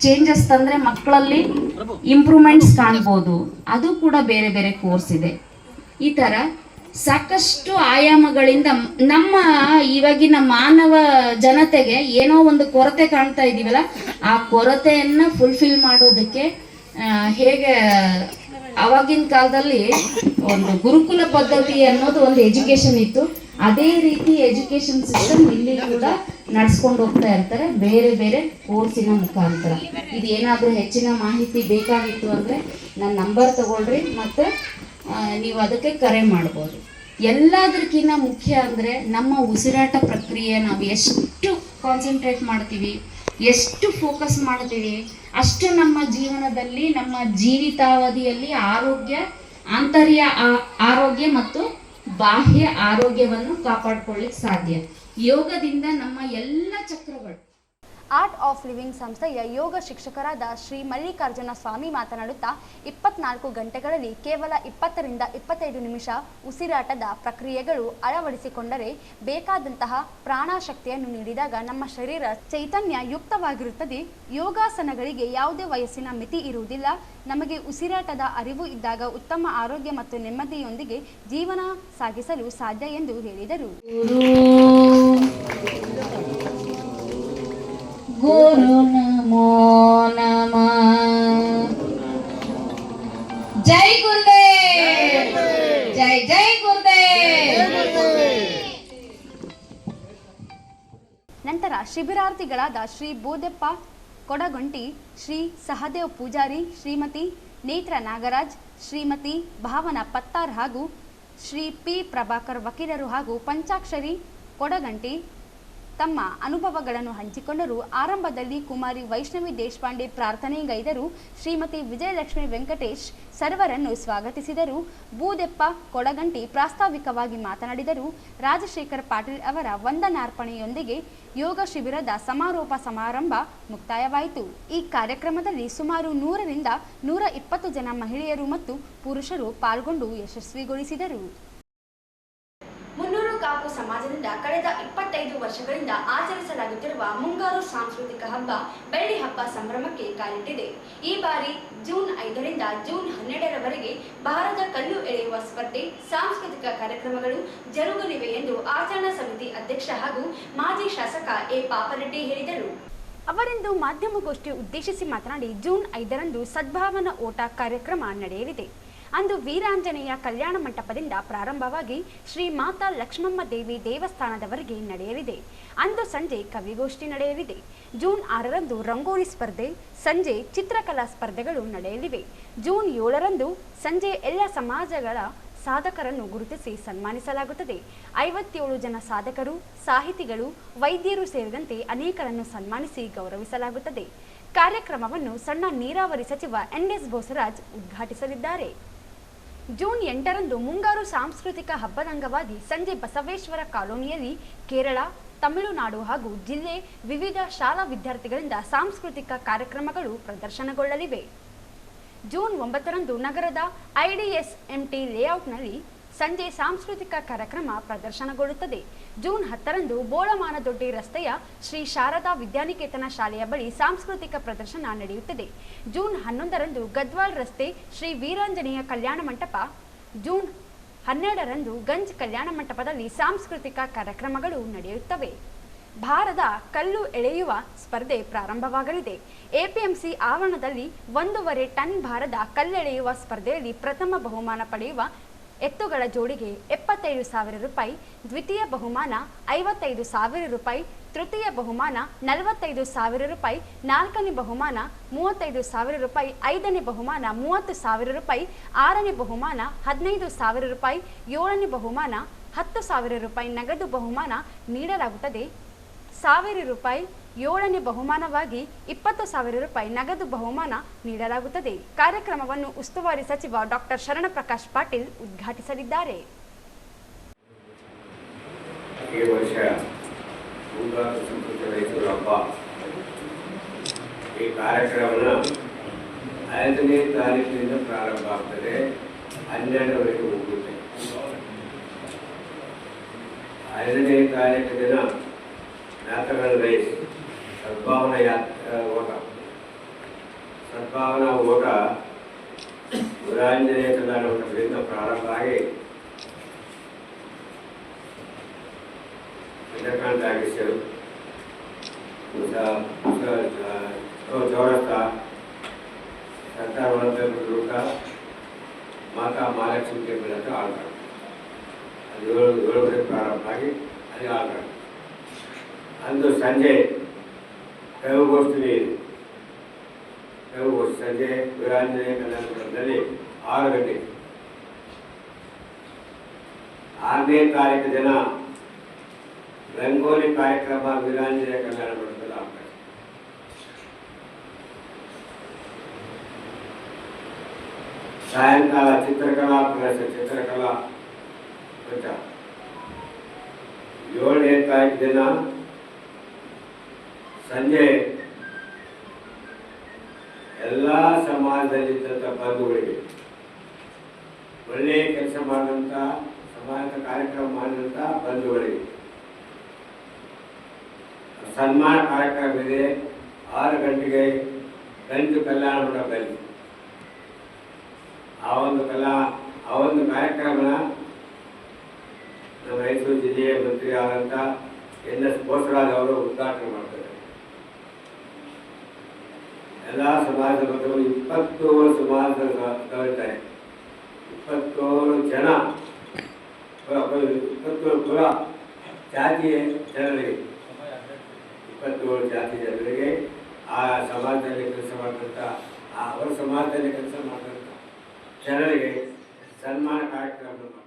ಚೇಂಜಸ್ ತಂದ್ರೆ ಮಕ್ಕಳಲ್ಲಿ ಇಂಪ್ರೂವ್ಮೆಂಟ್ಸ್ ಕಾಣ್ಬೋದು, ಅದು ಕೂಡ ಬೇರೆ ಬೇರೆ ಕೋರ್ಸ್ ಇದೆ. ಈ ತರ ಸಾಕಷ್ಟು ಆಯಾಮಗಳಿಂದ ಇವಾಗಿನ ಮಾನವ ಜನತೆಗೆ ಏನೋ ಒಂದು ಕೊರತೆ ಕಾಣ್ತಾ ಇದೀವಲ್ಲ, ಆ ಕೊರತೆಯನ್ನ ಫುಲ್ಫಿಲ್ ಮಾಡೋದಕ್ಕೆ ಹೇಗೆ ಅವಾಗಿನ ಕಾಲದಲ್ಲಿ ಒಂದು ಗುರುಕುಲ ಪದ್ಧತಿ ಅನ್ನೋದು ಒಂದು ಎಜುಕೇಶನ್ ಇತ್ತು, ಅದೇ ರೀತಿ ಎಜುಕೇಶನ್ ಸಿಸ್ಟಮ್ ಇಲ್ಲಿ ಕೂಡ ನಡ್ಸ್ಕೊಂಡು ಹೋಗ್ತಾ ಇರ್ತಾರೆ ಬೇರೆ ಬೇರೆ ಕೋರ್ಸಿನ ಮುಖಾಂತರ. ಇದು ಏನಾದರೂ ಹೆಚ್ಚಿನ ಮಾಹಿತಿ ಬೇಕಾಗಿತ್ತು ಅಂದರೆ ನನ್ನ ನಂಬರ್ ತಗೊಳ್ರಿ, ಮತ್ತು ನೀವು ಅದಕ್ಕೆ ಕರೆ ಮಾಡ್ಬೋದು. ಎಲ್ಲದಕ್ಕಿಂತ ಮುಖ್ಯ ಅಂದರೆ ನಮ್ಮ ಉಸಿರಾಟ ಪ್ರಕ್ರಿಯೆ ನಾವು ಎಷ್ಟು ಕಾನ್ಸಂಟ್ರೇಟ್ ಮಾಡ್ತೀವಿ, ಎಷ್ಟು ಫೋಕಸ್ ಮಾಡ್ತೀವಿ, ಅಷ್ಟು ನಮ್ಮ ಜೀವನದಲ್ಲಿ ನಮ್ಮ ಜೀವಿತಾವಧಿಯಲ್ಲಿ ಆಂತರ್ಯ ಆರೋಗ್ಯ ಮತ್ತು ಬಾಹ್ಯ ಆರೋಗ್ಯವನ್ನು ಕಾಪಾಡ್ಕೊಳ್ಳಿಕ್ಕೆ ಸಾಧ್ಯ. ಯೋಗದಿಂದ ನಮ್ಮ ಎಲ್ಲ ಚಕ್ರಗಳು. ಆರ್ಟ್ ಆಫ್ ಲಿವಿಂಗ್ ಸಂಸ್ಥೆಯ ಯೋಗ ಶಿಕ್ಷಕರಾದ ಶ್ರೀ ಮಲ್ಲಿಕಾರ್ಜುನ ಸ್ವಾಮಿ ಮಾತನಾಡುತ್ತಾ, 24 ಗಂಟೆಗಳಲ್ಲಿ ಕೇವಲ 20 ರಿಂದ 25 ನಿಮಿಷ ಉಸಿರಾಟದ ಪ್ರಕ್ರಿಯೆಗಳು ಅಳವಡಿಸಿಕೊಂಡರೆ ಬೇಕಾದಂತಹ ಪ್ರಾಣಶಕ್ತಿಯನ್ನು ನೀಡಿದಾಗ ನಮ್ಮ ಶರೀರ ಚೈತನ್ಯ ಯುಕ್ತವಾಗಿರುತ್ತದೆ. ಯೋಗಾಸನಗಳಿಗೆ ಯಾವುದೇ ವಯಸ್ಸಿನ ಮಿತಿ ಇರುವುದಿಲ್ಲ. ನಮಗೆ ಉಸಿರಾಟದ ಅರಿವು ಇದ್ದಾಗ ಉತ್ತಮ ಆರೋಗ್ಯ ಮತ್ತು ನೆಮ್ಮದಿಯೊಂದಿಗೆ ಜೀವನ ಸಾಗಿಸಲು ಸಾಧ್ಯ ಎಂದು ಹೇಳಿದರು. ಗುರು ನಮೋ ನಮಃ. ಜೈ ಗುರುದೇವ್, ಜೈ ಜೈ ಗುರುದೇವ್. ನಂತರ ಶಿಬಿರಾರ್ಥಿಗಳಾದ ಶ್ರೀ ಬೋದೆಪ್ಪ ಕೊಡಗಂಟಿ, ಶ್ರೀ ಸಹದೇವ್ ಪೂಜಾರಿ, ಶ್ರೀಮತಿ ನೇತ್ರ ನಾಗರಾಜ್, ಶ್ರೀಮತಿ ಭಾವನಾ ಪತ್ತಾರ್ ಹಾಗೂ ಶ್ರೀ ಪಿ ಪ್ರಭಾಕರ್ ವಕೀಲರು ಹಾಗೂ ಪಂಚಾಕ್ಷರಿ ಕೊಡಗಂಟಿ ತಮ್ಮ ಅನುಭವಗಳನ್ನು ಹಂಚಿಕೊಂಡರು. ಆರಂಭದಲ್ಲಿ ಕುಮಾರಿ ವೈಷ್ಣವಿ ದೇಶಪಾಂಡೆ ಪ್ರಾರ್ಥನೆಗೈದರು. ಶ್ರೀಮತಿ ವಿಜಯಲಕ್ಷ್ಮಿ ವೆಂಕಟೇಶ್ ಸರ್ವರನ್ನು ಸ್ವಾಗತಿಸಿದರು. ಬೂದೆಪ್ಪ ಕೊಡಗಂಟಿ ಪ್ರಾಸ್ತಾವಿಕವಾಗಿ ಮಾತನಾಡಿದರು. ರಾಜಶೇಖರ್ ಪಾಟೀಲ್ ಅವರ ವಂದನಾರ್ಪಣೆಯೊಂದಿಗೆ ಯೋಗ ಶಿಬಿರದ ಸಮಾರೋಪ ಸಮಾರಂಭ ಮುಕ್ತಾಯವಾಯಿತು. ಈ ಕಾರ್ಯಕ್ರಮದಲ್ಲಿ ಸುಮಾರು 100 ರಿಂದ 120 ಜನ ಮಹಿಳೆಯರು ಮತ್ತು ಪುರುಷರು ಪಾಲ್ಗೊಂಡು ಯಶಸ್ವಿಗೊಳಿಸಿದರು. 300 ಕಾಪು ಹಾಗೂ ಸಮಾಜದಿಂದ ಕಳೆದ 25 ವರ್ಷಗಳಿಂದ ಆಚರಿಸಲಾಗುತ್ತಿರುವ ಮುಂಗಾರು ಸಾಂಸ್ಕೃತಿಕ ಹಬ್ಬ ಬೆಳ್ಳಿ ಹಬ್ಬ ಸಂಭ್ರಮಕ್ಕೆ ಕಾಲಿಟ್ಟಿದೆ. ಈ ಬಾರಿ ಜೂನ್ 5ರಿಂದ ಜೂನ್ 12ರವರೆಗೆ ಭಾರತ ಕಲ್ಲು ಎಳೆಯುವ ಸ್ಪರ್ಧೆ, ಸಾಂಸ್ಕೃತಿಕ ಕಾರ್ಯಕ್ರಮಗಳು ಜರುಗಲಿವೆ ಎಂದು ಆಚರಣಾ ಸಮಿತಿ ಅಧ್ಯಕ್ಷ ಹಾಗೂ ಮಾಜಿ ಶಾಸಕ ಎ ಪಾಪರೆಡ್ಡಿ ಹೇಳಿದರು. ಅವರಿಂದು ಮಾಧ್ಯಮಗೋಷ್ಠಿ ಉದ್ದೇಶಿಸಿ ಮಾತನಾಡಿ, ಜೂನ್ 5ರಂದು ಸದ್ಭಾವನಾ ಓಟ ಕಾರ್ಯಕ್ರಮ ನಡೆಯಲಿದೆ. ಅಂದು ವೀರಾಂಜನೇಯ ಕಲ್ಯಾಣ ಮಂಟಪದಿಂದ ಪ್ರಾರಂಭವಾಗಿ ಶ್ರೀ ಮಾತಾ ಲಕ್ಷ್ಮಮ್ಮ ದೇವಿ ದೇವಸ್ಥಾನದವರೆಗೆ ನಡೆಯಲಿದೆ. ಅಂದು ಸಂಜೆ ಕವಿಗೋಷ್ಠಿ ನಡೆಯಲಿದೆ. ಜೂನ್ 6ರಂದು ರಂಗೋಲಿ ಸ್ಪರ್ಧೆ, ಸಂಜೆ ಚಿತ್ರಕಲಾ ಸ್ಪರ್ಧೆಗಳು ನಡೆಯಲಿವೆ. ಜೂನ್ 7ರಂದು ಸಂಜೆ ಎಲ್ಲ ಸಮಾಜಗಳ ಸಾಧಕರನ್ನು ಗುರುತಿಸಿ ಸನ್ಮಾನಿಸಲಾಗುತ್ತದೆ. 57 ಜನ ಸಾಧಕರು, ಸಾಹಿತಿಗಳು, ವೈದ್ಯರು ಸೇರಿದಂತೆ ಅನೇಕರನ್ನು ಸನ್ಮಾನಿಸಿ ಗೌರವಿಸಲಾಗುತ್ತದೆ. ಕಾರ್ಯಕ್ರಮವನ್ನು ಸಣ್ಣ ನೀರಾವರಿ ಸಚಿವ ಎನ್.ಎಸ್. ಬೋಸರಾಜ್ ಉದ್ಘಾಟಿಸಲಿದ್ದಾರೆ. ಜೂನ್ 8ರಂದು ಮುಂಗಾರು ಸಾಂಸ್ಕೃತಿಕ ಹಬ್ಬದ ಅಂಗವಾಗಿ ಸಂಜೆ ಬಸವೇಶ್ವರ ಕಾಲೋನಿಯಲ್ಲಿ ಕೇರಳ, ತಮಿಳುನಾಡು ಹಾಗೂ ಜಿಲ್ಲೆ ವಿವಿಧ ಶಾಲಾ ವಿದ್ಯಾರ್ಥಿಗಳಿಂದ ಸಾಂಸ್ಕೃತಿಕ ಕಾರ್ಯಕ್ರಮಗಳು ಪ್ರದರ್ಶನಗೊಳ್ಳಲಿವೆ. ಜೂನ್ 9ರಂದು ನಗರದ IDSMT ಲೇಔಟ್ನಲ್ಲಿ ಸಂಜೆ ಸಾಂಸ್ಕೃತಿಕ ಕಾರ್ಯಕ್ರಮ ಪ್ರದರ್ಶನಗೊಳ್ಳುತ್ತದೆ. ಜೂನ್ 10ರಂದು ಬೋಳಮಾನದೊಡ್ಡಿ ರಸ್ತೆಯ ಶ್ರೀ ಶಾರದಾ ವಿದ್ಯಾನಿಕೇತನ ಶಾಲೆಯ ಬಳಿ ಸಾಂಸ್ಕೃತಿಕ ಪ್ರದರ್ಶನ ನಡೆಯುತ್ತದೆ. ಜೂನ್ 11ರಂದು ಗದ್ವಾಲ್ ರಸ್ತೆ ಶ್ರೀ ವೀರಾಂಜನೇಯ ಕಲ್ಯಾಣ ಮಂಟಪ, ಜೂನ್ 12ರಂದು ಗಂಜ್ ಕಲ್ಯಾಣ ಮಂಟಪದಲ್ಲಿ ಸಾಂಸ್ಕೃತಿಕ ಕಾರ್ಯಕ್ರಮಗಳು ನಡೆಯುತ್ತವೆ. ಭಾರತ ಕಲ್ಲು ಎಳೆಯುವ ಸ್ಪರ್ಧೆ ಪ್ರಾರಂಭವಾಗಲಿದೆ. APMC ಆವರಣದಲ್ಲಿ 1.5 ಟನ್ ಭಾರದ ಕಲ್ಲೆಳೆಯುವ ಸ್ಪರ್ಧೆಯಲ್ಲಿ ಪ್ರಥಮ ಬಹುಮಾನ ಪಡೆಯುವ ಎತ್ತುಗಳ ಜೋಡಿಗೆ 75,000 ರೂಪಾಯಿ, ದ್ವಿತೀಯ ಬಹುಮಾನ 55,000 ರೂಪಾಯಿ, ತೃತೀಯ ಬಹುಮಾನ 45,000 ರೂಪಾಯಿ, ನಾಲ್ಕನೇ ಬಹುಮಾನ 35,000 ರೂಪಾಯಿ, ಐದನೇ ಬಹುಮಾನ 30,000 ರೂಪಾಯಿ, ಆರನೇ ಬಹುಮಾನ 15,000 ರೂಪಾಯಿ, ಏಳನೇ ಬಹುಮಾನ 10,000 ರೂಪಾಯಿ ನಗದು ಬಹುಮಾನ ನೀಡಲಾಗುತ್ತದೆ. 1,000 ರೂಪಾಯಿ ಏಳನೇ ಬಹುಮಾನವಾಗಿ 20,000 ರೂಪಾಯಿ ನಗದು ಬಹುಮಾನ ನೀಡಲಾಗುತ್ತದೆ. ಕಾರ್ಯಕ್ರಮವನ್ನು ಉಸ್ತುವಾರಿ ಸಚಿವ ಡಾಕ್ಟರ್ ಶರಣಪ್ರಕಾಶ್ ಪಾಟೀಲ್ ಉದ್ಘಾಟಿಸಲಿದ್ದಾರೆ. ಈ ವರ್ಷ ಮುಂಗಾರು ಸಂಸ್ಕೃತಿ ರೈತರ ಹಬ್ಬ ಈ ಕಾರ್ಯಕ್ರಮನ 5ನೇ ತಾರೀಕಿನಿಂದ ಪ್ರಾರಂಭ ಆಗ್ತದೆ, 12ರವರೆಗೆ ಹೋಗುತ್ತೆ. 5ನೇ ತಾರೀಕು ದಿನ ಮ್ಯಾಥಗಲ್ ರೈಸ್ ಸದ್ಭಾವನಾ ಓಟ, ಸದ್ಭಾವನಾ ಓಟ ವೀರಾಂಜನೇಯ ಕಲ್ಯಾಣ ಮಂಟಪದಿಂದ ಪ್ರಾರಂಭ ಆಗಿ ಚಂದ್ರಕಾಂತ್ ನಾಗೇಶ್ವರ್ ಚೌರಸ್ತ ಸರ್ದಾರ್ ವಲ್ಲಭಾಯ್ ವೃತ್ತ, ಮಾತಾ ಮಹಾಲಕ್ಷ್ಮಿ ಟೆಂಪಲ್ ಹತ್ರ ಆಳ್ತಾರೆ. ಅದು 7 ಪ್ರಾರಂಭ ಆಗಿ ಅಲ್ಲಿ ಆಳ್ತಾರೆ. ಅಂದು ಸಂಜೆ ಕವಿಗೋಷ್ಠಿ ಸಂಜೆ ವೀರಾಂಜನೇಯ ಕಲ್ಯಾಣ ಮಂಟಪದಲ್ಲಿ 6 ಗಂಟೆಗೆ. 6ನೇ ತಾರೀಕು ದಿನ ರಂಗೋಲಿ ಕಾರ್ಯಕ್ರಮ ವೀರಾಂಜನೇಯ ಕಲ್ಯಾಣ ಮಂಟಪದಲ್ಲಿ ಆಗ್ತದೆ. ಸಾಯಂಕಾಲ ಚಿತ್ರಕಲಾ ಪ್ರದರ್ಶನ, ಚಿತ್ರಕಲಾ ಪ್ರಚಾರ. 7ನೇ ತಾರೀಕು ದಿನ ಸಂಜೆ ಎಲ್ಲ ಸಮಾಜದಲ್ಲಿದ್ದಂಥ ಬಂಧುಗಳಿಗೆ, ಒಳ್ಳೆಯ ಕೆಲಸ ಮಾಡಿದಂಥ ಸಮಾಜದ ಕಾರ್ಯಕ್ರಮ ಮಾಡಿದಂಥ ಬಂಧುಗಳಿಗೆ ಸನ್ಮಾನ ಕಾರ್ಯಕ್ರಮ ಇದೆ. 6 ಗಂಟೆಗೆ ಗಂಜು ಕಲ್ಯಾಣ ಮಂಟಪದಲ್ಲಿ ಆ ಒಂದು ಕಾರ್ಯಕ್ರಮನ ನಮ್ಮ ಮೈಸೂರು ಜಿಲ್ಲೆಯ ಮಂತ್ರಿ ಆದಂಥ ಎನ್.ಎಸ್. ಬೋಸರಾಜ್ ಅವರು ಉದ್ಘಾಟನೆ ಮಾಡ್ತಾರೆ. ಎಲ್ಲ ಸಮಾಜದ ಬಂಧುಗಳು 27 ಸಮಾಜದವರಿದ್ದಾರೆ. 27 ಜನ, 27 ಕುಲ ಜಾತಿಯ ಜನರಿಗೆ, 27 ಜಾತಿ ಜನರಿಗೆ ಆ ಸಮಾಜದಲ್ಲಿ ಕೆಲಸ ಮಾಡಿದಂಥ ಅವರ ಸಮಾಜದಲ್ಲಿ ಕೆಲಸ ಮಾಡಿದಂಥ ಜನರಿಗೆ ಸನ್ಮಾನ ಕಾರ್ಯಕ್ರಮ ಮಾಡ್ತಾರೆ.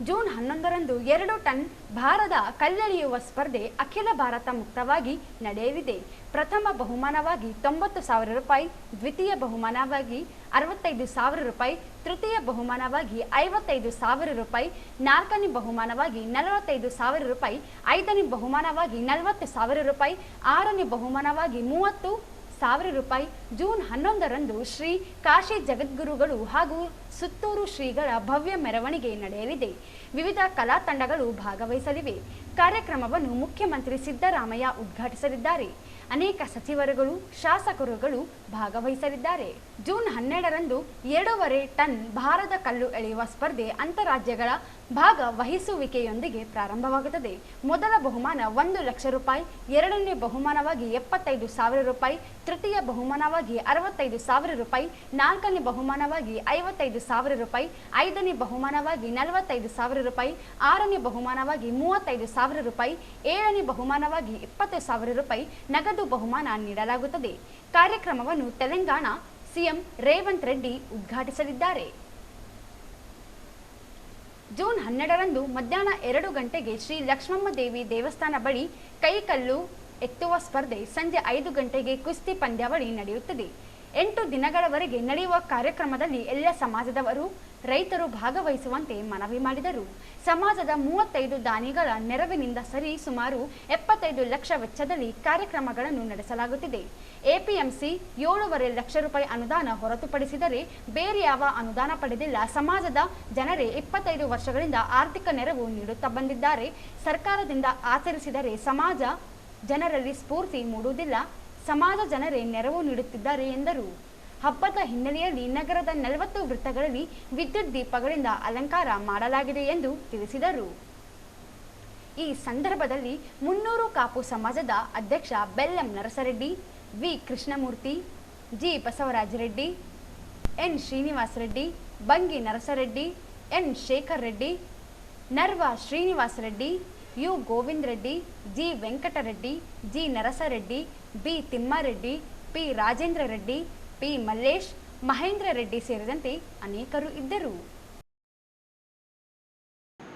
ಜೂನ್ 11ರಂದು 2 ಟನ್ ಭಾರದ ಕಲ್ಲೆಳೆಯುವ ಸ್ಪರ್ಧೆ ಅಖಿಲ ಭಾರತ ಮುಕ್ತವಾಗಿ ನಡೆಯಲಿದೆ. ಪ್ರಥಮ ಬಹುಮಾನವಾಗಿ 90,000 ರೂಪಾಯಿ, ದ್ವಿತೀಯ ಬಹುಮಾನವಾಗಿ 65,000 ರೂಪಾಯಿ, ತೃತೀಯ ಬಹುಮಾನವಾಗಿ 55,000 ರೂಪಾಯಿ, ನಾಲ್ಕನೇ ಬಹುಮಾನವಾಗಿ 45,000 ರೂಪಾಯಿ, ಐದನೇ ಬಹುಮಾನವಾಗಿ 40,000 ರೂಪಾಯಿ, ಆರನೇ ಬಹುಮಾನವಾಗಿ 30,000 1000 ರೂಪಾಯಿ. ಜೂನ್ 11ರಂದು ಶ್ರೀ ಕಾಶಿ ಜಗದ್ಗುರುಗಳು ಹಾಗೂ ಸುತ್ತೂರು ಶ್ರೀಗಳ ಭವ್ಯ ಮೆರವಣಿಗೆ ನಡೆಯಲಿದೆ. ವಿವಿಧ ಕಲಾ ತಂಡಗಳು ಭಾಗವಹಿಸಲಿವೆ. ಕಾರ್ಯಕ್ರಮವನ್ನು ಮುಖ್ಯಮಂತ್ರಿ ಸಿದ್ದರಾಮಯ್ಯ ಉದ್ಘಾಟಿಸಲಿದ್ದಾರೆ. ಅನೇಕ ಸಚಿವರುಗಳು, ಶಾಸಕರುಗಳು ಭಾಗವಹಿಸಲಿದ್ದಾರೆ. ಜೂನ್ 12ರಂದು 2.5 ಟನ್ ಭಾರದ ಕಲ್ಲು ಎಳೆಯುವ ಸ್ಪರ್ಧೆ ಅಂತಾರಾಜ್ಯಗಳ ಭಾಗವಹಿಸುವಿಕೆಯೊಂದಿಗೆ ಪ್ರಾರಂಭವಾಗುತ್ತದೆ. ಮೊದಲ ಬಹುಮಾನ 1 ಲಕ್ಷ ರೂಪಾಯಿ, ಎರಡನೇ ಬಹುಮಾನವಾಗಿ 75,000 ರೂಪಾಯಿ, ತೃತೀಯ ಬಹುಮಾನವಾಗಿ 65,000 ರೂಪಾಯಿ, ನಾಲ್ಕನೇ ಬಹುಮಾನವಾಗಿ 55,000 ರೂಪಾಯಿ, ಐದನೇ ಬಹುಮಾನವಾಗಿ 45,000 ರೂಪಾಯಿ, ಆರನೇ ಬಹುಮಾನವಾಗಿ 35,000 ರೂಪಾಯಿ, ಏಳನೇ ಬಹುಮಾನವಾಗಿ 20,000 ರೂಪಾಯಿ ನಗದು ಬಹುಮಾನ ನೀಡಲಾಗುತ್ತದೆ. ಕಾರ್ಯಕ್ರಮವನ್ನು ತೆಲಂಗಾಣ ಸಿಎಂ ರೇವಂತ್ ರೆಡ್ಡಿ ಉದ್ಘಾಟಿಸಲಿದ್ದಾರೆ. ಜೂನ್ 12ರಂದು ಮಧ್ಯಾಹ್ನ 2 ಗಂಟೆಗೆ ಶ್ರೀ ಲಕ್ಷ್ಮಮ್ಮ ದೇವಿ ದೇವಸ್ಥಾನ ಬಳಿ ಕೈಕಲ್ಲು ಎತ್ತುವ ಸ್ಪರ್ಧೆ, ಸಂಜೆ 5 ಗಂಟೆಗೆ ಕುಸ್ತಿ ಪಂದ್ಯಾವಳಿ ನಡೆಯುತ್ತದೆ. 8 ದಿನಗಳವರೆಗೆ ನಡೆಯುವ ಕಾರ್ಯಕ್ರಮದಲ್ಲಿ ಎಲ್ಲ ಸಮಾಜದವರು, ರೈತರು ಭಾಗವಹಿಸುವಂತೆ ಮನವಿ ಮಾಡಿದರು. ಸಮಾಜದ 35 ದಾನಿಗಳ ನೆರವಿನಿಂದ ಸರಿ ಸುಮಾರು 75 ಲಕ್ಷ ವೆಚ್ಚದಲ್ಲಿ ಕಾರ್ಯಕ್ರಮಗಳನ್ನು ನಡೆಸಲಾಗುತ್ತಿದೆ. ಎಪಿಎಂಸಿ 7.5 ಲಕ್ಷ ರೂಪಾಯಿ ಅನುದಾನ ಹೊರತುಪಡಿಸಿದರೆ ಬೇರೆ ಯಾವ ಅನುದಾನ ಪಡೆದಿಲ್ಲ. ಸಮಾಜದ ಜನರೇ 25 ವರ್ಷಗಳಿಂದ ಆರ್ಥಿಕ ನೆರವು ನೀಡುತ್ತಾ ಬಂದಿದ್ದಾರೆ. ಸರ್ಕಾರದಿಂದ ಆಚರಿಸಿದರೆ ಸಮಾಜ ಜನರಲ್ಲಿ ಸ್ಫೂರ್ತಿ ಮೂಡುವುದಿಲ್ಲ. ಸಮಾಜ ಜನರೇ ನೆರವು ನೀಡುತ್ತಿದ್ದಾರೆ ಎಂದರು. ಹಬ್ಬದ ಹಿನ್ನೆಲೆಯಲ್ಲಿ ನಗರದ 40 ವೃತ್ತಗಳಲ್ಲಿ ವಿದ್ಯುತ್ ದೀಪಗಳಿಂದ ಅಲಂಕಾರ ಮಾಡಲಾಗಿದೆ ಎಂದು ತಿಳಿಸಿದರು. ಈ ಸಂದರ್ಭದಲ್ಲಿ 300 ಕಾಪು ಸಮಾಜದ ಅಧ್ಯಕ್ಷ Bellam Narasareddy, V Krishnamurthy, G Basavaraja Reddy, N Srinivasa Reddy, Bangi Narasareddy, N Shekhar Reddy, Narva Srinivasa Reddy, U Govind Reddy, G Venkatareddy, G Narasareddy, B Thimmareddy, P Rajendra Reddy, P Mallesh, Mahendra Reddy ಸೇರಿದಂತೆ ಅನೇಕರು ಇದ್ದರು.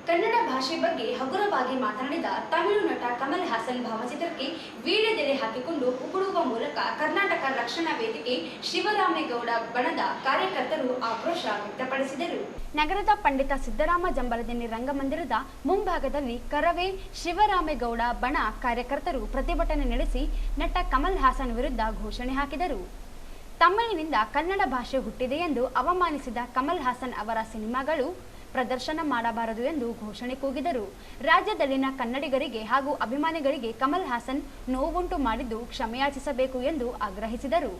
ಕನ್ನಡ ಭಾಷೆ ಬಗ್ಗೆ ಹಗುರವಾಗಿ ಮಾತನಾಡಿದ ತಮಿಳು ನಟ ಕಮಲ್ ಹಾಸನ್ ಭಾವಚಿತ್ರಕ್ಕೆ ವೀಳ್ಯದೆಲೆ ಹಾಕಿಕೊಂಡು ಉಗುಳುವ ಮೂಲಕ ಕರ್ನಾಟಕ ರಕ್ಷಣಾ ವೇದಿಕೆ ಶಿವರಾಮೇಗೌಡ ಬಣದ ಕಾರ್ಯಕರ್ತರು ಆಕ್ರೋಶ ವ್ಯಕ್ತಪಡಿಸಿದರು. ನಗರದ ಪಂಡಿತ ಸಿದ್ದರಾಮ ಜಂಬಲದಿನ್ನಿ ರಂಗಮಂದಿರದ ಮುಂಭಾಗದಲ್ಲಿ ಕರವೇ ಶಿವರಾಮೇಗೌಡ ಬಣ ಕಾರ್ಯಕರ್ತರು ಪ್ರತಿಭಟನೆ ನಡೆಸಿ ನಟ ಕಮಲ್ ಹಾಸನ್ ವಿರುದ್ಧ ಘೋಷಣೆ ಹಾಕಿದರು. ತಮಿಳಿನಿಂದ ಕನ್ನಡ ಭಾಷೆ ಹುಟ್ಟಿದೆ ಎಂದು ಅವಮಾನಿಸಿದ ಕಮಲ್ ಹಾಸನ್ ಅವರ ಸಿನಿಮಾಗಳು ಪ್ರದರ್ಶನ ಮಾಡಬಾರದು ಎಂದು ಘೋಷಣೆ ಕೂಗಿದರು. ರಾಜ್ಯದಲ್ಲಿನ ಕನ್ನಡಿಗರಿಗೆ ಹಾಗೂ ಅಭಿಮಾನಿಗಳಿಗೆ ಕಮಲ್ ಹಾಸನ್ ನೋವುಂಟು ಮಾಡಿದ್ದು ಕ್ಷಮೆಯಾಚಿಸಬೇಕು ಎಂದು ಆಗ್ರಹಿಸಿದರು.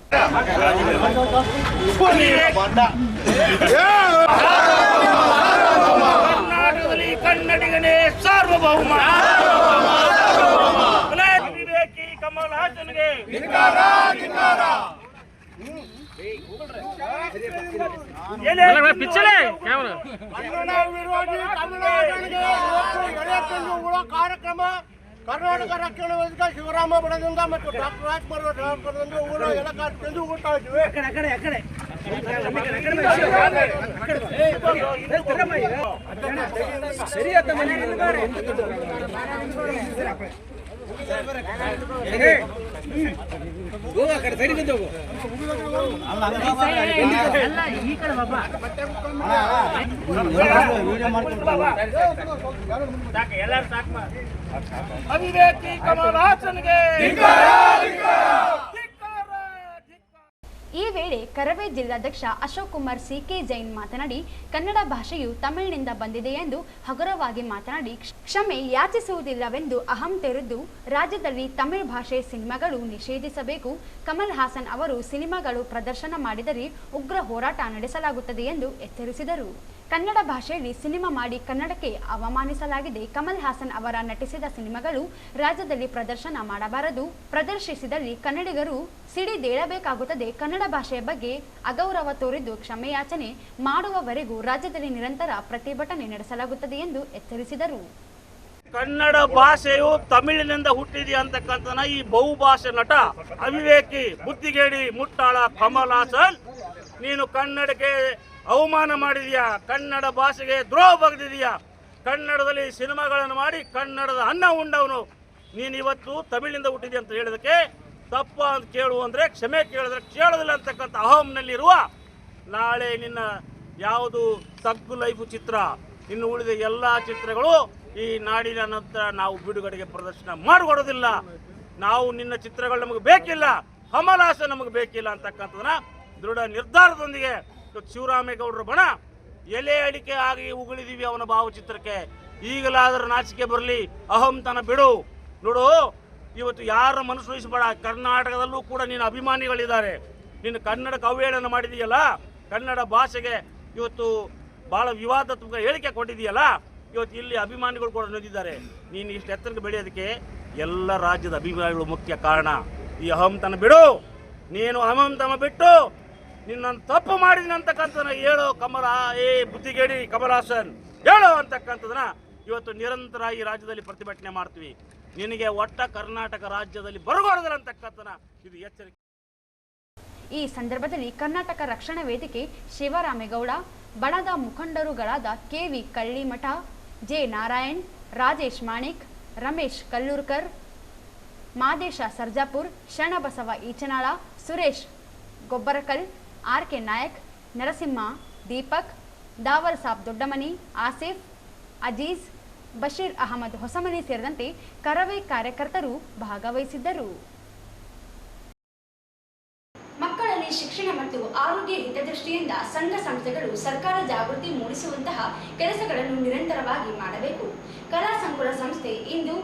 ಕನ್ನಡಿಗನೇ ಸಾರ್ವಭೌಮ, ವಿವೇಕಿ ಕಮಲ್ ಹಾಸನ್ಗೆ ಕಾರ್ಯಕ್ರಮ ಕರ್ನಾಟಕ ರಕ್ಷಣಾ ವೇದಿಕೆ ಶಿವರಾಮ ಬಣದಿಂದ ಮತ್ತು ಡಾಕ್ಟರ್ ರಾಜ್ಕುಮಾರ್ ಎಲ್ಲ ತಂದು ಊಟ ಅವಿವೇಕಿ ಕಮಲ್ ಹಾಸನ್ಗೆ. ಈ ವೇಳೆ ಕರವೇ ಜಿಲ್ಲಾಧ್ಯಕ್ಷ ಅಶೋಕ್ ಕುಮಾರ್ ಸಿಕೆ ಜೈನ್ ಮಾತನಾಡಿ, ಕನ್ನಡ ಭಾಷೆಯು ತಮಿಳಿನಿಂದ ಬಂದಿದೆ ಎಂದು ಹಗುರವಾಗಿ ಮಾತನಾಡಿ ಕ್ಷಮೆ ಯಾಚಿಸುವುದಿಲ್ಲವೆಂದು ಅಹಂ ತೆರೆದು ರಾಜ್ಯದಲ್ಲಿ ತಮಿಳು ಭಾಷೆ ಸಿನಿಮಾಗಳು ನಿಷೇಧಿಸಬೇಕು. ಕಮಲ್ ಹಾಸನ್ ಅವರು ಸಿನಿಮಾಗಳು ಪ್ರದರ್ಶನ ಮಾಡಿದರೆ ಉಗ್ರ ಹೋರಾಟ ನಡೆಸಲಾಗುತ್ತದೆ ಎಂದು ಎಚ್ಚರಿಸಿದರು. ಕನ್ನಡ ಭಾಷೆಯಲ್ಲಿ ಸಿನಿಮಾ ಮಾಡಿ ಕನ್ನಡಕ್ಕೆ ಅವಮಾನಿಸಲಾಗಿದೆ. ಕಮಲ್ ಹಾಸನ್ ಅವರ ನಟಿಸಿದ ಸಿನಿಮಾಗಳು ರಾಜ್ಯದಲ್ಲಿ ಪ್ರದರ್ಶನ ಮಾಡಬಾರದು. ಪ್ರದರ್ಶಿಸಿದಲ್ಲಿ ಕನ್ನಡಿಗರು ಸಿಡಿದೇಳಬೇಕಾಗುತ್ತದೆ. ಕನ್ನಡ ಭಾಷೆಯ ಬಗ್ಗೆ ಅಗೌರವ ತೋರಿದ್ದು ಕ್ಷಮೆಯಾಚನೆ ಮಾಡುವವರೆಗೂ ರಾಜ್ಯದಲ್ಲಿ ನಿರಂತರ ಪ್ರತಿಭಟನೆ ನಡೆಸಲಾಗುತ್ತದೆ ಎಂದು ಎಚ್ಚರಿಸಿದರು. ಕನ್ನಡ ಭಾಷೆಯು ತಮಿಳಿನಿಂದ ಹುಟ್ಟಿದೆ ಅಂತಕ್ಕಂಥ ಈ ಬಹುಭಾಷೆ ನಟ ಅವಿವೇಕಿ ಬುದ್ಧಿಗೇಡಿ ಮುಟ್ಟಾಳ ಕಮಲ್ ಹಾಸನ್, ನೀನು ಕನ್ನಡಕ್ಕೆ ಅವಮಾನ ಮಾಡಿದೀಯಾ, ಕನ್ನಡ ಭಾಷೆಗೆ ದ್ರೋಹ ಬಗೆದಿದೀಯಾ, ಕನ್ನಡದಲ್ಲಿ ಸಿನಿಮಾಗಳನ್ನು ಮಾಡಿ ಕನ್ನಡದ ಅನ್ನ ಉಂಡವನು ನೀನು ಇವತ್ತು ತಮಿಳಿನಿಂದ ಹುಟ್ಟಿದೆ ಅಂತ ಹೇಳಿದಕ್ಕೆ ತಪ್ಪ ಅಂತ ಕೇಳು ಅಂದರೆ ಕ್ಷಮೆ ಕೇಳಿದ್ರೆ ಕೇಳೋದಿಲ್ಲ ಅಂತಕ್ಕಂಥ ಅಹಂನಲ್ಲಿರುವ ನಾಳೆ ನಿನ್ನ ಯಾವುದು ತಗ್ಗು ಲೈಫು ಚಿತ್ರ, ಇನ್ನು ಉಳಿದ ಎಲ್ಲ ಚಿತ್ರಗಳು ಈ ನಾಡಿನ ನಂತರ ನಾವು ಬಿಡುಗಡೆಗೆ ಪ್ರದರ್ಶನ ಮಾಡಿಕೊಡೋದಿಲ್ಲ. ನಾವು ನಿನ್ನ ಚಿತ್ರಗಳು ನಮಗೆ ಬೇಕಿಲ್ಲ. ಕಮಲ್ ಹಾಸನ್ ನಮಗೆ ಬೇಕಿಲ್ಲ ಅಂತಕ್ಕಂಥದನ್ನ ದೃಢ ನಿರ್ಧಾರದೊಂದಿಗೆ ಇವತ್ತು ಶಿವರಾಮೇಗೌಡರ ಬಣ ಎಲೆ ಅಡಿಕೆ ಆಗಿ ಉಗುಳಿದೀವಿ ಅವನ ಭಾವಚಿತ್ರಕ್ಕೆ. ಈಗಲಾದರೂ ನಾಚಿಕೆ ಬರಲಿ, ಅಹಂತನ ಬಿಡು. ನೋಡು, ಇವತ್ತು ಯಾರ ಮನಸ್ಸು ವಹಿಸಬೇಡ. ಕರ್ನಾಟಕದಲ್ಲೂ ಕೂಡ ನಿನ್ನ ಅಭಿಮಾನಿಗಳಿದ್ದಾರೆ. ನೀನು ಕನ್ನಡಕ್ಕೆ ಅವಹೇಳನ ಮಾಡಿದೀಯಲ್ಲ, ಕನ್ನಡ ಭಾಷೆಗೆ ಇವತ್ತು ಭಾಳ ವಿವಾದಾತ್ಮಕ ಹೇಳಿಕೆ ಕೊಟ್ಟಿದೆಯಲ್ಲ, ಇವತ್ತು ಇಲ್ಲಿ ಅಭಿಮಾನಿಗಳು ಕೂಡ ನೊಂದಿದ್ದಾರೆ. ನೀನು ಇಷ್ಟು ಎತ್ತರಕ್ಕೆ ಬೆಳೆಯೋದಕ್ಕೆ ಎಲ್ಲ ರಾಜ್ಯದ ಅಭಿಮಾನಿಗಳು ಮುಖ್ಯ ಕಾರಣ. ಈ ಅಹಂತನ ಬಿಡು. ನೀನು ಅಹಂತನ ಬಿಟ್ಟು ನಿನ್ನನ್ನು ತಪ್ಪು ಮಾಡಿದ್ದೀನಿ ಅಂತಕ್ಕಂಥದನ್ನ ಹೇಳೋ ಕಮಲ, ಬುದ್ಧಿಗೇಡಿ ಕಮಲ್ ಹಾಸನ್ ಹೇಳೋ ಅಂತಕ್ಕಂಥದನ್ನ ಇವತ್ತು ನಿರಂತರ ಈ ರಾಜ್ಯದಲ್ಲಿ ಪ್ರತಿಭಟನೆ ಮಾಡ್ತೀವಿ. ನಿನಗೆ ಒಟ್ಟ ಕರ್ನಾಟಕ ರಾಜ್ಯದಲ್ಲಿ ಬರಬಾರದಿಲ್ಲ ಅಂತಕ್ಕಂಥನ ಇದು ಎಚ್ಚರಿಕೆ. ಈ ಸಂದರ್ಭದಲ್ಲಿ ಕರ್ನಾಟಕ ರಕ್ಷಣಾ ವೇದಿಕೆ ಶಿವರಾಮೇಗೌಡ, ಬಣದ ಮುಖಂಡರುಗಳಾದ K V Kallimath, J Narayan, Rajesh Manik, Ramesh Kallurkar, Madesha Sarjapur, Sharanabasava Eechanala, Suresh Gobbarakal, R K Nayak, Narasimha, Deepak, Daval Saab Doddamani, Asif, Aziz, Basheer Ahmad Hosamani ಸೇರಿದಂತೆ ಕರವೇ ಕಾರ್ಯಕರ್ತರು ಭಾಗವಹಿಸಿದ್ದರು. ಮಕ್ಕಳಲ್ಲಿ ಶಿಕ್ಷಣ ಮತ್ತು ಆರೋಗ್ಯ ಹಿತದೃಷ್ಟಿಯಿಂದ ಸಂಘ ಸಂಸ್ಥೆಗಳು ಸರ್ಕಾರ ಜಾಗೃತಿ ಮೂಡಿಸುವಂತಹ ಕೆಲಸಗಳನ್ನು ನಿರಂತರವಾಗಿ ಮಾಡಬೇಕು. ಕಲಾ ಸಂಕುಲ ಸಂಸ್ಥೆ ಇಂದು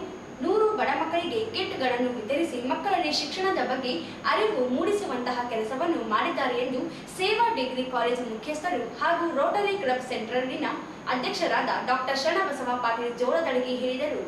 100 ಬಡ ಮಕ್ಕಳಿಗೆ ಕಿಟ್ಗಳನ್ನು ವಿತರಿಸಿ ಮಕ್ಕಳಲ್ಲಿ ಶಿಕ್ಷಣದ ಬಗ್ಗೆ ಅರಿವು ಮೂಡಿಸುವಂತಹ ಕೆಲಸವನ್ನು ಮಾಡಿದ್ದಾರೆ ಎಂದು ಸೇವಾ ಡಿಗ್ರಿ ಕಾಲೇಜು ಮುಖ್ಯಸ್ಥರು ಹಾಗೂ ರೋಟರಿ ಕ್ಲಬ್ ಸೆಂಟ್ರಲ್ನ ಅಧ್ಯಕ್ಷರಾದ ಡಾಕ್ಟರ್ ಶರಣಬಸವ ಪಾಟೀಲ್ ಜೋಳದಳಗಿ ಹೇಳಿದರು.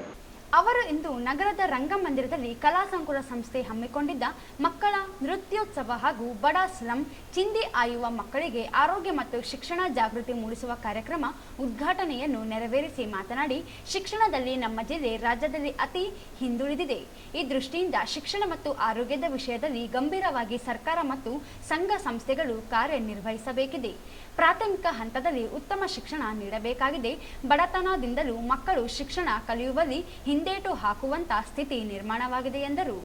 ಅವರು ಇಂದು ನಗರದ ರಂಗಮಂದಿರದಲ್ಲಿ ಕಲಾ ಸಂಕುಲ ಸಂಸ್ಥೆ ಹಮ್ಮಿಕೊಂಡಿದ್ದ ಮಕ್ಕಳ ನೃತ್ಯೋತ್ಸವ ಹಾಗೂ ಬಡ ಸ್ಲಂ ಚಿಂದಿ ಆಯುವ ಮಕ್ಕಳಿಗೆ ಆರೋಗ್ಯ ಮತ್ತು ಶಿಕ್ಷಣ ಜಾಗೃತಿ ಮೂಡಿಸುವ ಕಾರ್ಯಕ್ರಮ ಉದ್ಘಾಟನೆಯನ್ನು ನೆರವೇರಿಸಿ ಮಾತನಾಡಿ, ಶಿಕ್ಷಣದಲ್ಲಿ ನಮ್ಮ ಜಿಲ್ಲೆ ರಾಜ್ಯದಲ್ಲಿ ಅತಿ ಹಿಂದುಳಿದಿದೆ. ಈ ದೃಷ್ಟಿಯಿಂದ ಶಿಕ್ಷಣ ಮತ್ತು ಆರೋಗ್ಯದ ವಿಷಯದಲ್ಲಿ ಗಂಭೀರವಾಗಿ ಸರ್ಕಾರ ಮತ್ತು ಸಂಘ ಸಂಸ್ಥೆಗಳು ಕಾರ್ಯನಿರ್ವಹಿಸಬೇಕಿದೆ. ಪ್ರಾಥಮಿಕ ಹಂತದಲ್ಲಿ ಉತ್ತಮ ಶಿಕ್ಷಣ ನೀಡಬೇಕಾಗಿದೆ. ಬಡತನದಿಂದಲೂ ಮಕ್ಕಳು ಶಿಕ್ಷಣ ಕಲಿಯುವಲ್ಲಿ ಹಿಂದೇಟು ಹಾಕುವಂತ ಸ್ಥಿತಿ ನಿರ್ಮಾಣವಾಗಿದೆ ಎಂದರು.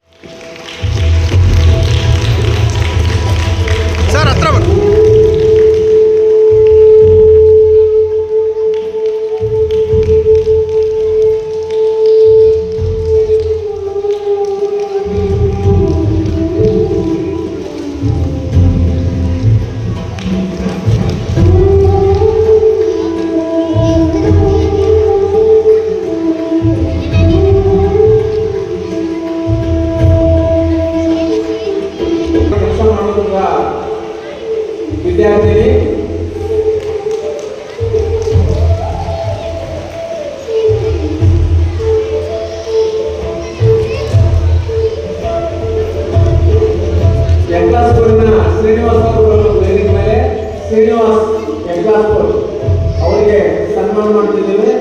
ಅವರಿಗೆ ಸನ್ಮಾನ ಮಾಡ್ತಿದ್ದೇವೆ.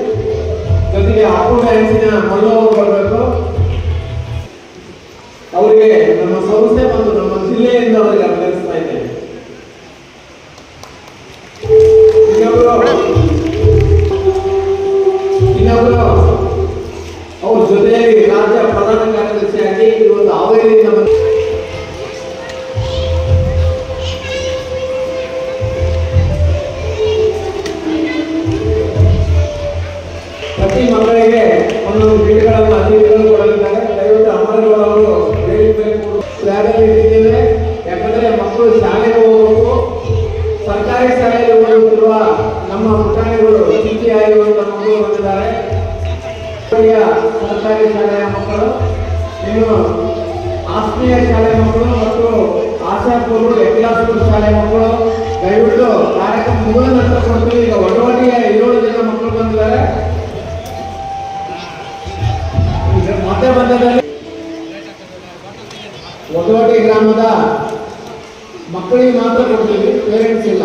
ಜೊತೆಗೆ ಆಟೋ ಡ್ಯಾನ್ಸಿನ ಮಲ್ಲವರು ಬರಬೇಕು. ಅವರಿಗೆ ನಮ್ಮ ಸಂಸ್ಥೆ ಮತ್ತು ನಮ್ಮ ಜಿಲ್ಲೆಯಿಂದ ಅವರಿಗೆ ಅಭಿನಂದಿಸ್ತಾ ಇದ್ದೇವೆ. ಇನ್ನೊಬ್ಬರು ಅವ್ರ ಜೊತೆಯಲ್ಲಿ ರಾಜ್ಯ ಪ್ರಧಾನ ಕಾರ್ಯದರ್ಶಿಯಾಗಿ ಇವತ್ತು ಹಾವೇರಿಯಿಂದ ಬಂದ ಪ್ರತಿ ಮಕ್ಕಳಿಗೆ ಒಂದೊಂದು ಗಿಡಗಳನ್ನು ಅತಿಥಿಗಳನ್ನು ಕೊಡಲಿದ್ದಾರೆ. ದಯವಿಟ್ಟು ಅಮರಗೌಡವರು ಇಟ್ಟಿದ್ದೇವೆ. ಯಾಕಂದ್ರೆ ಮಕ್ಕಳು ಶಾಲೆಗೆ ಹೋಗಬೇಕು. ಸರ್ಕಾರಿ ಶಾಲೆಯಲ್ಲಿ ಓದುತ್ತಿರುವ ನಮ್ಮ ಪುಟಾಣಿಗಳು ಚಿಂತೆಯಾಗಿರುವಂತಹ ಮಕ್ಕಳು ಬಂದಿದ್ದಾರೆ. ಸರ್ಕಾರಿ ಶಾಲೆಯ ಮಕ್ಕಳು, ಇನ್ನು ಆತ್ಮೀಯ ಶಾಲೆಯ ಮಕ್ಕಳು ಮತ್ತು ಆಶಾಪೂರ್ವ ಎಕ್ಲಾಸ್ಪುರ್ ಶಾಲೆಯ ಮಕ್ಕಳು ದಯವಿಟ್ಟು ಕಾರ್ಯಕ್ರಮ ಮುಗಿದ ನಂತರ ಕೊಡ್ತೀವಿ. ಈಗ ಒಡವಟಿಗೆ 7 ಜನ ಮಕ್ಕಳು ಬಂದಿದ್ದಾರೆ. ಮಧ್ಯದಲ್ಲಿ ಒಡವಟಿ ಗ್ರಾಮದ ಮಕ್ಕಳಿಗೆ ಮಾತ್ರ ಕೊಡ್ತೀವಿ, ಪೇರೆಂಟ್ಸ್ ಇಲ್ಲ.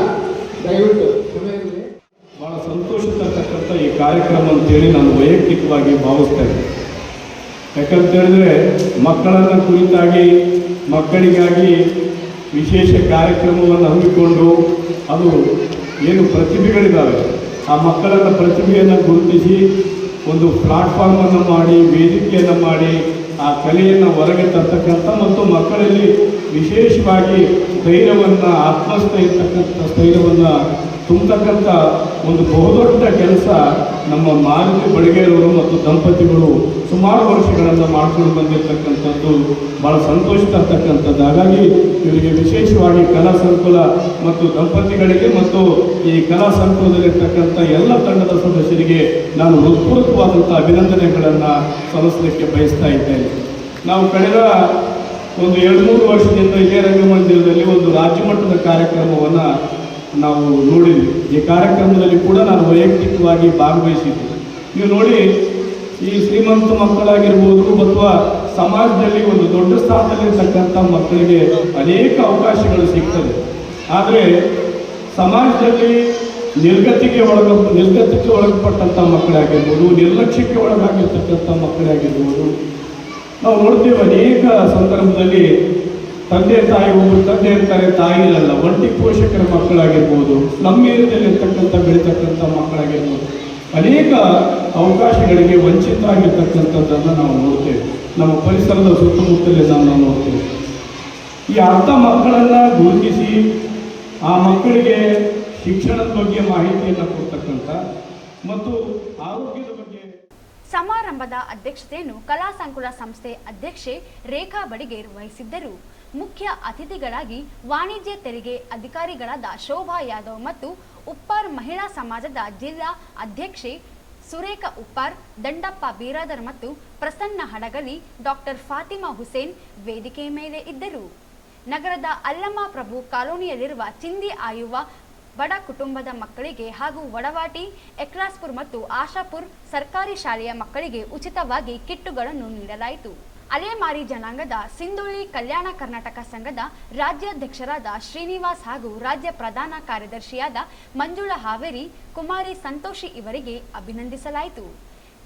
ದಯವಿಟ್ಟು ಬಹಳ ಸಂತೋಷ ತರ್ತಕ್ಕಂಥ ಈ ಕಾರ್ಯಕ್ರಮ ಅಂತೇಳಿ ನಾನು ವೈಯಕ್ತಿಕವಾಗಿ ಭಾವಿಸ್ತೇನೆ. ಯಾಕಂತ ಹೇಳಿದ್ರೆ ಮಕ್ಕಳನ್ನು ಕುರಿತಾಗಿ ಮಕ್ಕಳಿಗಾಗಿ ವಿಶೇಷ ಕಾರ್ಯಕ್ರಮವನ್ನು ಹಮ್ಮಿಕೊಂಡು ಅದು ಏನು ಪ್ರತಿಭೆಗಳಿದ್ದಾವೆ ಆ ಮಕ್ಕಳನ್ನು ಪ್ರತಿಭೆಯನ್ನು ಗುರುತಿಸಿ ಒಂದು ಪ್ಲಾಟ್ಫಾರ್ಮನ್ನು ಮಾಡಿ, ವೇದಿಕೆಯನ್ನು ಮಾಡಿ ಆ ಕಲೆಯನ್ನು ಹೊರಗೆ ತರ್ತಕ್ಕಂಥ ಮತ್ತು ಮಕ್ಕಳಲ್ಲಿ ವಿಶೇಷವಾಗಿ ಧೈರ್ಯವನ್ನು, ಆತ್ಮಸ್ಥೈರ್ಯವನ್ನು ತುಂಬತಕ್ಕಂಥ ಒಂದು ಬಹುದೊಡ್ಡ ಕೆಲಸ ನಮ್ಮ ಮಾರುತಿ ಬಡಿಗೇರವರು ಮತ್ತು ದಂಪತಿಗಳು ಸುಮಾರು ವರ್ಷಗಳನ್ನು ಮಾಡ್ಕೊಂಡು ಬಂದಿರತಕ್ಕಂಥದ್ದು ಭಾಳ ಸಂತೋಷ ತರ್ತಕ್ಕಂಥದ್ದು. ಹಾಗಾಗಿ ಇವರಿಗೆ ವಿಶೇಷವಾಗಿ ಕಲಾ ಸಂಕುಲ ಮತ್ತು ದಂಪತಿಗಳಿಗೆ ಮತ್ತು ಈ ಕಲಾ ಸಂಕುಲದಲ್ಲಿರ್ತಕ್ಕಂಥ ಎಲ್ಲ ತಂಡದ ಸದಸ್ಯರಿಗೆ ನಾನು ಹೃತ್ಪೂರ್ವಕವಾದಂಥ ಅಭಿನಂದನೆಗಳನ್ನು ಸಲ್ಲಿಸಲಿಕ್ಕೆ ಬಯಸ್ತಾ ಇದ್ದೇನೆ. ನಾವು ಕಳೆದ ಒಂದು 2-3 ವರ್ಷದಿಂದ ಇದೇ ರಂಗಮಂದಿರದಲ್ಲಿ ಒಂದು ರಾಜ್ಯ ಮಟ್ಟದ ಕಾರ್ಯಕ್ರಮವನ್ನು ನಾವು ನೋಡಿದ್ವಿ. ಈ ಕಾರ್ಯಕ್ರಮದಲ್ಲಿ ಕೂಡ ನಾನು ವೈಯಕ್ತಿಕವಾಗಿ ಭಾಗವಹಿಸಿದ್ದೆ. ನೀವು ನೋಡಿ, ಈ ಶ್ರೀಮಂತ ಮಕ್ಕಳಾಗಿರ್ಬೋದು ಅಥವಾ ಸಮಾಜದಲ್ಲಿ ಒಂದು ದೊಡ್ಡ ಸ್ಥಾನದಲ್ಲಿರ್ತಕ್ಕಂಥ ಮಕ್ಕಳಿಗೆ ಅನೇಕ ಅವಕಾಶಗಳು ಸಿಗ್ತದೆ. ಆದರೆ ಸಮಾಜದಲ್ಲಿ ನಿರ್ಗತಿಗೆ ಒಳಗಪಟ್ಟಂಥ ಮಕ್ಕಳಾಗಿರ್ಬೋದು, ನಿರ್ಲಕ್ಷ್ಯಕ್ಕೆ ಒಳಗಾಗಿರ್ತಕ್ಕಂಥ ಮಕ್ಕಳಾಗಿರ್ಬೋದು, ನಾವು ನೋಡ್ತೇವೆ ಅನೇಕ ಸಂದರ್ಭದಲ್ಲಿ ತಂದೆ ತಾಯಿ ಒಬ್ಬರು ತಂದೆ ಇರ್ತಾರೆ, ತಾಯಿ ಇರಲ್ಲ, ಒಂಟಿ ಪೋಷಕರ ಮಕ್ಕಳಾಗಿರ್ಬೋದು, ಸ್ಲಮ್ ಏರಿಯಾದಲ್ಲಿರ್ತಕ್ಕಂಥ ಬೆಳೀತಕ್ಕಂಥ ಮಕ್ಕಳಾಗಿರ್ಬೋದು, ಅನೇಕ ಅವಕಾಶಗಳಿಗೆ ವಂಚಿತರಾಗಿರ್ತಕ್ಕಂಥದ್ದನ್ನು ನಾವು ನೋಡ್ತೇವೆ. ನಮ್ಮ ಪರಿಸರದ ಸುತ್ತಮುತ್ತಲೇ ನಾವು ನೋಡ್ತೇವೆ. ಈ ಅರ್ಧ ಮಕ್ಕಳನ್ನು ಗುರುತಿಸಿ ಆ ಮಕ್ಕಳಿಗೆ ಶಿಕ್ಷಣದ ಬಗ್ಗೆ ಮಾಹಿತಿಯನ್ನು ಕೊಡ್ತಕ್ಕಂಥ ಮತ್ತು ಆರೋಗ್ಯದ ಬಗ್ಗೆ ಸಮಾರಂಭದ ಅಧ್ಯಕ್ಷತೆಯನ್ನು ಕಲಾ ಸಂಕುಲ ಸಂಸ್ಥೆ ಅಧ್ಯಕ್ಷೆ ರೇಖಾ ಬಡಿಗೇರ್ ವಹಿಸಿದ್ದರು. ಮುಖ್ಯ ಅತಿಥಿಗಳಾಗಿ ವಾಣಿಜ್ಯ ತೆರಿಗೆ ಅಧಿಕಾರಿಗಳಾದ ಶೋಭಾ ಯಾದವ್ ಮತ್ತು ಉಪ್ಪಾರ್ ಮಹಿಳಾ ಸಮಾಜದ ಜಿಲ್ಲಾ ಅಧ್ಯಕ್ಷೆ ಸುರೇಖಾ ಉಪ್ಪಾರ್, ದಂಡಪ್ಪ ಬೀರಾದರ್ ಮತ್ತು ಪ್ರಸನ್ನ ಹಡಗಲಿ, ಡಾಕ್ಟರ್ ಫಾತಿಮಾ ಹುಸೇನ್ ವೇದಿಕೆ ಮೇಲೆ ಇದ್ದರು. ನಗರದ ಅಲ್ಲಮ್ಮ ಪ್ರಭು ಕಾಲೋನಿಯಲ್ಲಿರುವ ಚಿಂದಿ ಆಯುವ ಬಡ ಕುಟುಂಬದ ಮಕ್ಕಳಿಗೆ ಹಾಗೂ ವಡವಾಟಿ, ಎಕ್ರಾಸ್ಪುರ್ ಮತ್ತು ಆಶಾಪುರ್ ಸರ್ಕಾರಿ ಶಾಲೆಯ ಮಕ್ಕಳಿಗೆ ಉಚಿತವಾಗಿ ಕಿಟ್ಟುಗಳನ್ನು ನೀಡಲಾಯಿತು. ಅಲೆಮಾರಿ ಜನಾಂಗದ ಸಿಂಧುಳಿ ಕಲ್ಯಾಣ ಕರ್ನಾಟಕ ಸಂಘದ ರಾಜ್ಯಾಧ್ಯಕ್ಷರಾದ ಶ್ರೀನಿವಾಸ್ ಹಾಗೂ ರಾಜ್ಯ ಪ್ರಧಾನ ಕಾರ್ಯದರ್ಶಿಯಾದ ಮಂಜುಳಾ ಹಾವೇರಿ, ಕುಮಾರಿ ಸಂತೋಷಿ ಇವರಿಗೆ ಅಭಿನಂದಿಸಲಾಯಿತು.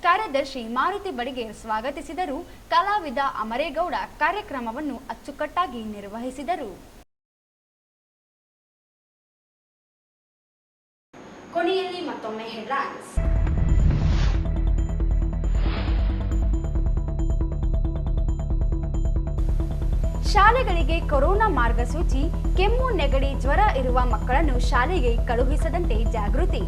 ಕಾರ್ಯದರ್ಶಿ ಮಾರುತಿ ಬಡಿಗೇರ್ ಸ್ವಾಗತಿಸಿದರು. ಕಲಾವಿದ ಅಮರೇಗೌಡ ಕಾರ್ಯಕ್ರಮವನ್ನು ಅಚ್ಚುಕಟ್ಟಾಗಿ ನಿರ್ವಹಿಸಿದರು. ಕೊನೆಯಲ್ಲಿ ಮತ್ತೊಮ್ಮೆ ಹೆಡ್ಲೈನ್ಸ್. ಶಾಲೆಗಳಿಗೆ ಕೊರೋನಾ ಮಾರ್ಗಸೂಚಿ, ಕೆಮ್ಮು, ನೆಗಡಿ, ಜ್ವರ ಇರುವ ಮಕ್ಕಳನ್ನು ಶಾಲೆಗೆ ಕಳುಹಿಸದಂತೆ ಜಾಗೃತಿ.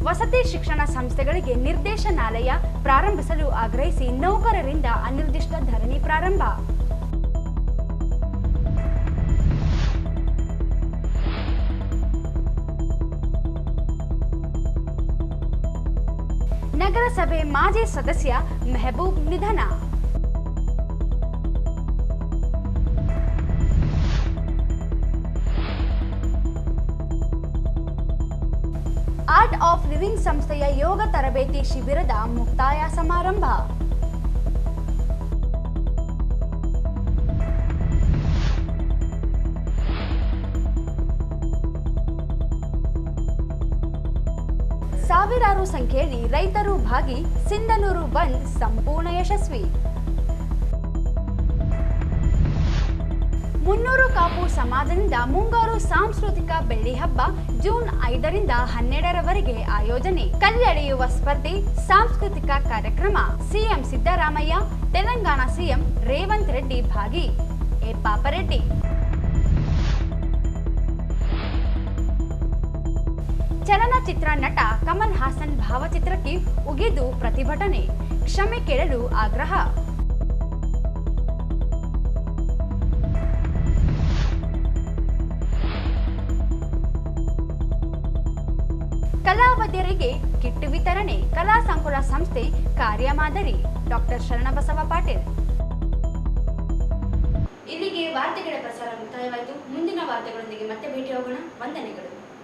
ವಸತಿ ಶಿಕ್ಷಣ ಸಂಸ್ಥೆಗಳಿಗೆ ನಿರ್ದೇಶನಾಲಯ ಪ್ರಾರಂಭಿಸಲು ಆಗ್ರಹಿಸಿ ನೌಕರರಿಂದ ಅನಿರ್ದಿಷ್ಟ ಧರಣಿ ಪ್ರಾರಂಭ. ನಗರಸಭೆ ಮಾಜಿ ಸದಸ್ಯ ಮೆಹಬೂಬ್ ನಿಧನ. ಆರ್ಟ್ ಆಫ್ ಲಿವಿಂಗ್ ಸಂಸ್ಥೆಯ ಯೋಗ ತರಬೇತಿ ಶಿಬಿರದ ಮುಕ್ತಾಯ ಸಮಾರಂಭ. ಸಾವಿರಾರು ಸಂಖ್ಯೆಯಲ್ಲಿ ರೈತರು ಭಾಗಿ, ಸಿಂಧನೂರು ಬಂದ್ ಸಂಪೂರ್ಣ ಯಶಸ್ವಿ. 300 ಕಾಪು ಸಮಾಜದಿಂದ ಮುಂಗಾರು ಸಾಂಸ್ಕೃತಿಕ ಬೆಳ್ಳಿ ಹಬ್ಬ ಜೂನ್ 5ರಿಂದ 12ರವರೆಗೆ ಆಯೋಜನೆ. ಕಲ್ಲೆಳೆಯುವ ಸ್ಪರ್ಧೆ, ಸಾಂಸ್ಕೃತಿಕ ಕಾರ್ಯಕ್ರಮ. ಸಿಎಂ ಸಿದ್ದರಾಮಯ್ಯ, ತೆಲಂಗಾಣ ಸಿಎಂ ರೇವಂತ್ ರೆಡ್ಡಿ ಭಾಗಿ. ಎ ಪಾಪರೆಡ್ಡಿ. ಚಲನಚಿತ್ರ ನಟ ಕಮಲ್ ಹಾಸನ್ ಭಾವಚಿತ್ರಕ್ಕೆ ಉಗಿದು ಪ್ರತಿಭಟನೆ, ಕ್ಷಮೆ ಕೇಳಲು ಆಗ್ರಹ. ಕಲಾವಿದರಿಗೆ ಕಿಟ್ ವಿತರಣೆ, ಕಲಾ ಸಂಕುಲ ಸಂಸ್ಥೆ ಕಾರ್ಯಮಾದರಿ. ಡಾಕ್ಟರ್ ಶರಣಬಸವ ಪಾಟೀಲ್. ಇಲ್ಲಿಗೆ ವಾರ್ತೆಗಳ ಪ್ರಸಾರ ಮುಕ್ತಾಯವಾಯಿತು. ಮುಂದಿನ ವಾರ್ತೆಗಳೊಂದಿಗೆ ಮತ್ತೆ ಭೇಟಿಯಾಗೋಣ. ವಂದನೆಗಳು.